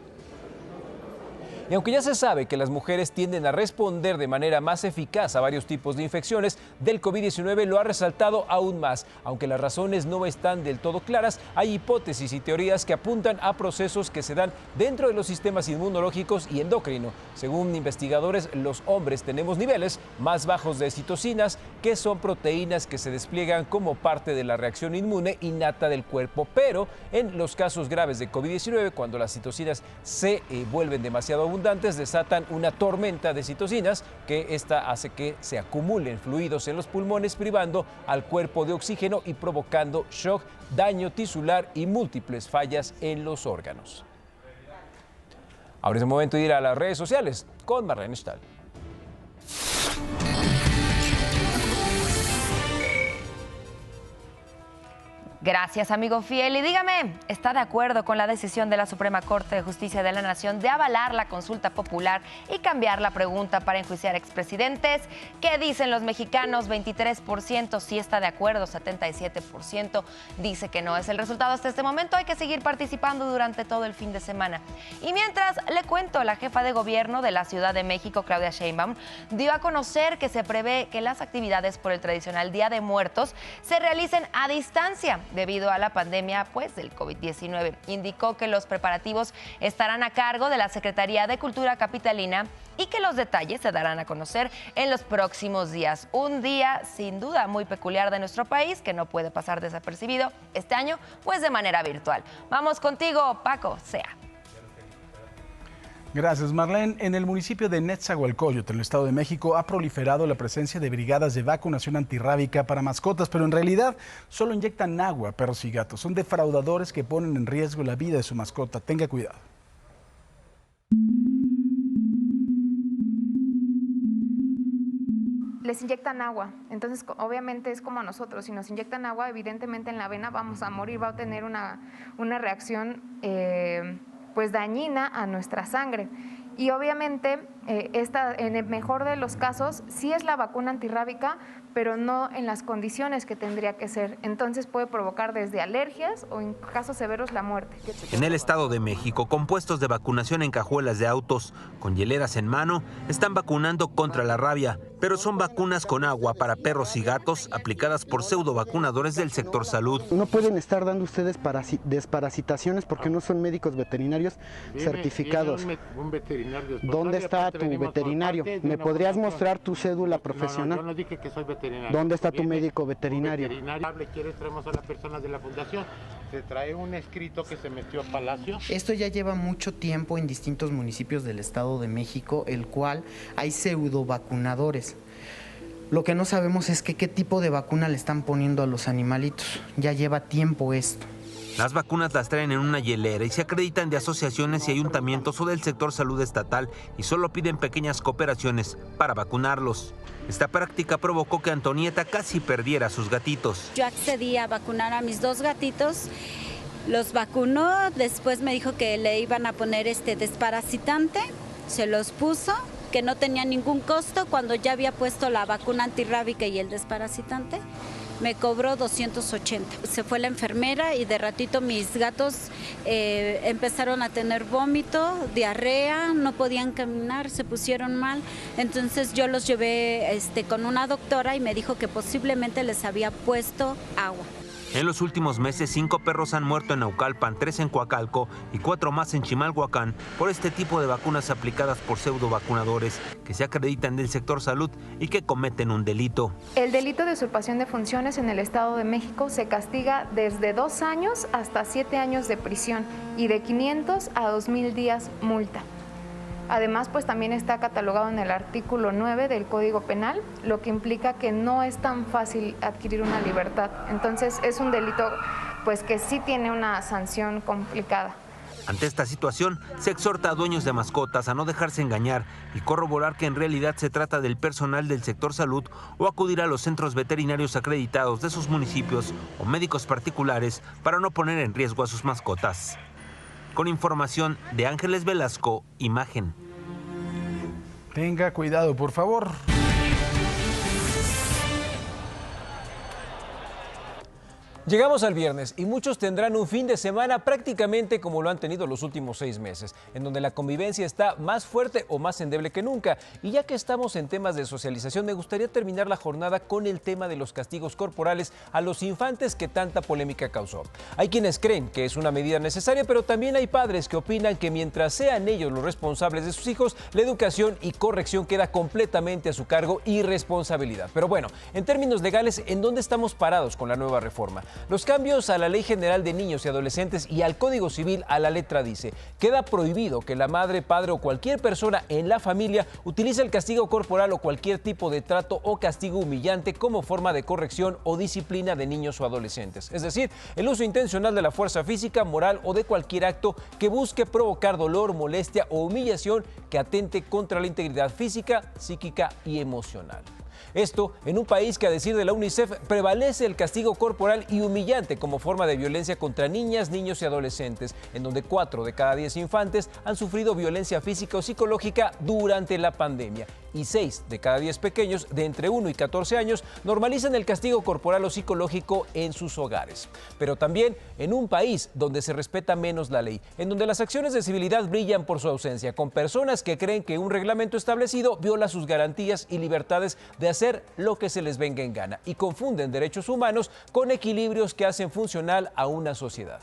Speaker 6: Y aunque ya se sabe que las mujeres tienden a responder de manera más eficaz a varios tipos de infecciones, del COVID-19 lo ha resaltado aún más. Aunque las razones no están del todo claras, hay hipótesis y teorías que apuntan a procesos que se dan dentro de los sistemas inmunológicos y endocrino. Según investigadores, los hombres tenemos niveles más bajos de citocinas, que son proteínas que se despliegan como parte de la reacción inmune innata del cuerpo. Pero en los casos graves de COVID-19, cuando las citocinas se vuelven demasiado abundantes, desatan una tormenta de citocinas, que esta hace que se acumulen fluidos en los pulmones, privando al cuerpo de oxígeno y provocando shock, daño tisular y múltiples fallas en los órganos. Ahora es el momento de ir a las redes sociales con Marlene Stahl.
Speaker 17: Gracias, amigo fiel. Y dígame, ¿está de acuerdo con la decisión de la Suprema Corte de Justicia de la Nación de avalar la consulta popular y cambiar la pregunta para enjuiciar expresidentes? ¿Qué dicen los mexicanos? 23% sí está de acuerdo, 77% dice que no. Es el resultado hasta este momento. Hay que seguir participando durante todo el fin de semana. Y mientras, le cuento, la jefa de gobierno de la Ciudad de México, Claudia Sheinbaum, dio a conocer que se prevé que las actividades por el tradicional Día de Muertos se realicen a distancia debido a la pandemia del COVID-19. Indicó que los preparativos estarán a cargo de la Secretaría de Cultura capitalina y que los detalles se darán a conocer en los próximos días. Un día sin duda muy peculiar de nuestro país que no puede pasar desapercibido este año, de manera virtual. Vamos contigo, Paco Sea.
Speaker 1: Gracias, Marlene. En el municipio de Netzahualcóyotl, en el Estado de México, ha proliferado la presencia de brigadas de vacunación antirrábica para mascotas, pero en realidad solo inyectan agua a perros y gatos. Son defraudadores que ponen en riesgo la vida de su mascota. Tenga cuidado.
Speaker 7: Les inyectan agua, entonces obviamente es como a nosotros, si nos inyectan agua, evidentemente en la vena vamos a morir, va a tener una reacción dañina a nuestra sangre. Y obviamente en el mejor de los casos sí es la vacuna antirrábica, pero no en las condiciones que tendría que ser. Entonces puede provocar desde alergias o en casos severos la muerte.
Speaker 20: En el Estado de México, con puestos de vacunación en cajuelas de autos, con hieleras en mano, están vacunando contra la rabia, pero son vacunas con agua para perros y gatos aplicadas por pseudo vacunadores del sector salud.
Speaker 8: No pueden estar dando ustedes desparasitaciones porque no son médicos veterinarios certificados.
Speaker 14: Un veterinario.
Speaker 8: ¿Dónde está tu veterinario? ¿Me podrías mostrar tu cédula profesional?
Speaker 14: No, yo no dije que soy veterinario.
Speaker 8: ¿Dónde está tu médico veterinario?
Speaker 14: ¿Quieres traemos a la persona de la fundación? Se trae un escrito que se metió a Palacio.
Speaker 24: Esto ya lleva mucho tiempo en distintos municipios del Estado de México, el cual hay pseudo vacunadores. Lo que no sabemos es qué tipo de vacuna le están poniendo a los animalitos. Ya lleva tiempo esto.
Speaker 20: Las vacunas las traen en una hielera y se acreditan de asociaciones y ayuntamientos o del sector salud estatal y solo piden pequeñas cooperaciones para vacunarlos. Esta práctica provocó que Antonieta casi perdiera a sus gatitos.
Speaker 25: Yo accedí a vacunar a mis 2 gatitos, los vacunó, después me dijo que le iban a poner desparasitante, se los puso, que no tenía ningún costo cuando ya había puesto la vacuna antirrábica y el desparasitante. me cobró 280. Se fue la enfermera y de ratito mis gatos empezaron a tener vómito, diarrea, no podían caminar, se pusieron mal. Entonces yo los llevé con una doctora y me dijo que posiblemente les había puesto agua.
Speaker 20: En los últimos meses, 5 perros han muerto en Naucalpan, 3 en Coacalco y 4 más en Chimalhuacán por este tipo de vacunas aplicadas por pseudovacunadores que se acreditan del sector salud y que cometen un delito.
Speaker 7: El delito de usurpación de funciones en el Estado de México se castiga desde 2 años hasta 7 años de prisión y de 500 a 2,000 días multa. Además, pues también está catalogado en el artículo 9 del Código Penal, lo que implica que no es tan fácil adquirir una libertad. Entonces, es un delito pues que sí tiene una sanción complicada.
Speaker 20: Ante esta situación, se exhorta a dueños de mascotas a no dejarse engañar y corroborar que en realidad se trata del personal del sector salud o acudir a los centros veterinarios acreditados de sus municipios o médicos particulares para no poner en riesgo a sus mascotas. Con información de Ángeles Velasco, Imagen.
Speaker 1: Tenga cuidado, por favor.
Speaker 6: Llegamos al viernes y muchos tendrán un fin de semana prácticamente como lo han tenido los últimos 6 meses, en donde la convivencia está más fuerte o más endeble que nunca. Y ya que estamos en temas de socialización, me gustaría terminar la jornada con el tema de los castigos corporales a los infantes que tanta polémica causó. Hay quienes creen que es una medida necesaria, pero también hay padres que opinan que mientras sean ellos los responsables de sus hijos, la educación y corrección queda completamente a su cargo y responsabilidad. Pero bueno, en términos legales, ¿en dónde estamos parados con la nueva reforma? Los cambios a la Ley General de Niños y Adolescentes y al Código Civil a la letra dice: queda prohibido que la madre, padre o cualquier persona en la familia utilice el castigo corporal o cualquier tipo de trato o castigo humillante como forma de corrección o disciplina de niños o adolescentes. Es decir, el uso intencional de la fuerza física, moral o de cualquier acto que busque provocar dolor, molestia o humillación que atente contra la integridad física, psíquica y emocional. Esto en un país que, a decir de la UNICEF, prevalece el castigo corporal y humillante como forma de violencia contra niñas, niños y adolescentes, en donde 4 de cada 10 infantes han sufrido violencia física o psicológica durante la pandemia. Y 6 de cada 10 pequeños de entre 1 y 14 años normalizan el castigo corporal o psicológico en sus hogares. Pero también en un país donde se respeta menos la ley, en donde las acciones de civilidad brillan por su ausencia, con personas que creen que un reglamento establecido viola sus garantías y libertades de hacer lo que se les venga en gana y confunden derechos humanos con equilibrios que hacen funcional a una sociedad.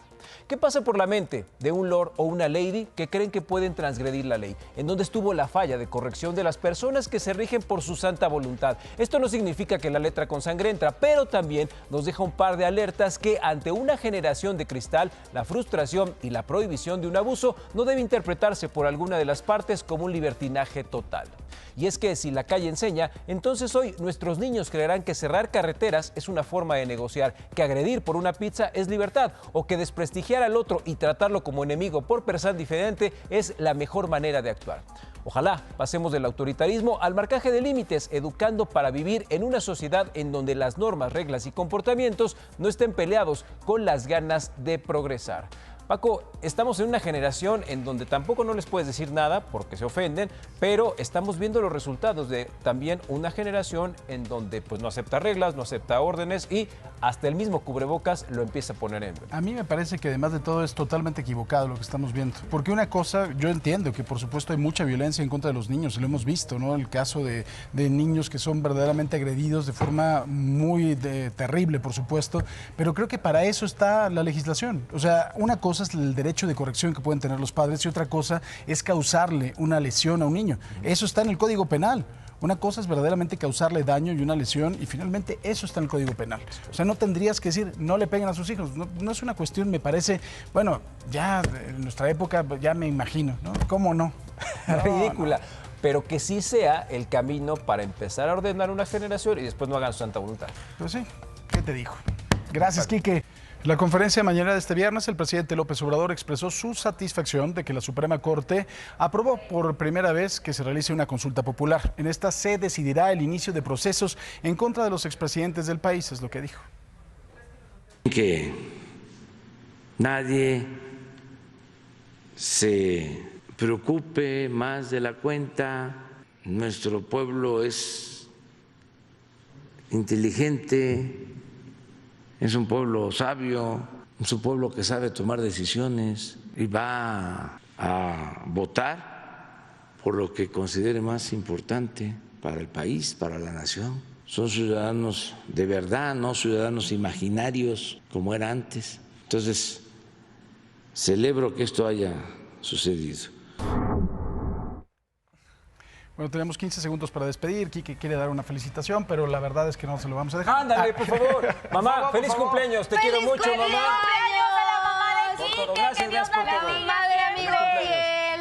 Speaker 6: ¿Qué pasa por la mente de un lord o una lady que creen que pueden transgredir la ley? ¿En dónde estuvo la falla de corrección de las personas que se rigen por su santa voluntad? Esto no significa que la letra con sangre entra, pero también nos deja un par de alertas que ante una generación de cristal, la frustración y la prohibición de un abuso no debe interpretarse por alguna de las partes como un libertinaje total. Y es que si la calle enseña, entonces hoy nuestros niños creerán que cerrar carreteras es una forma de negociar, que agredir por una pizza es libertad o que desprestigiar al otro y tratarlo como enemigo por pensar diferente es la mejor manera de actuar. Ojalá pasemos del autoritarismo al marcaje de límites, educando para vivir en una sociedad en donde las normas, reglas y comportamientos no estén peleados con las ganas de progresar. Paco, estamos en una generación en donde tampoco no les puedes decir nada porque se ofenden, pero estamos viendo los resultados de también una generación en donde pues no acepta reglas, no acepta órdenes y hasta el mismo cubrebocas lo empieza a poner en...
Speaker 1: A mí me parece que además de todo es totalmente equivocado lo que estamos viendo. Porque una cosa, yo entiendo que por supuesto hay mucha violencia en contra de los niños, lo hemos visto, ¿no? El caso de niños que son verdaderamente agredidos de forma muy terrible, por supuesto, pero creo que para eso está la legislación. O sea, una cosa es el derecho de corrección que pueden tener los padres y otra cosa es causarle una lesión a un niño. Eso está en el Código Penal. Una cosa es verdaderamente causarle daño y una lesión y finalmente eso está en el Código Penal. O sea, no tendrías que decir no le peguen a sus hijos. No es una cuestión, me parece, bueno, ya en nuestra época ya me imagino, ¿no? ¿Cómo no?
Speaker 6: Ridícula. Pero que sí sea el camino para empezar a ordenar una generación y después no hagan su santa voluntad.
Speaker 1: Pues sí, ¿qué te digo? Gracias, Quique. En la conferencia mañana de este viernes, el presidente López Obrador expresó su satisfacción de que la Suprema Corte aprobó por primera vez que se realice una consulta popular. En esta se decidirá el inicio de procesos en contra de los expresidentes del país, es lo que dijo.
Speaker 3: Que nadie se preocupe más de la cuenta. Nuestro pueblo es inteligente, es un pueblo sabio, es un pueblo que sabe tomar decisiones y va a votar por lo que considere más importante para el país, para la nación. Son ciudadanos de verdad, no ciudadanos imaginarios como era antes. Entonces, celebro que esto haya sucedido.
Speaker 1: Bueno, tenemos 15 segundos para despedir. Quique quiere dar una felicitación, pero la verdad es que no se lo vamos a dejar.
Speaker 6: Ándale, por favor. Mamá, feliz cumpleaños. Te quiero mucho, mamá.
Speaker 4: ¡Cumpleaños a la mamá de Quique!
Speaker 6: Gracias, gracias por todo.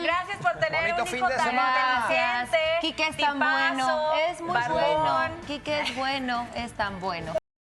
Speaker 4: Gracias por tener
Speaker 5: Bonito
Speaker 4: un
Speaker 5: fin
Speaker 4: hijo
Speaker 5: de
Speaker 4: tan
Speaker 5: semana.
Speaker 4: inteligente.
Speaker 17: Quique es tan
Speaker 4: tipazo,
Speaker 17: bueno, es muy
Speaker 4: barbón.
Speaker 17: bueno. Quique es bueno, es tan bueno.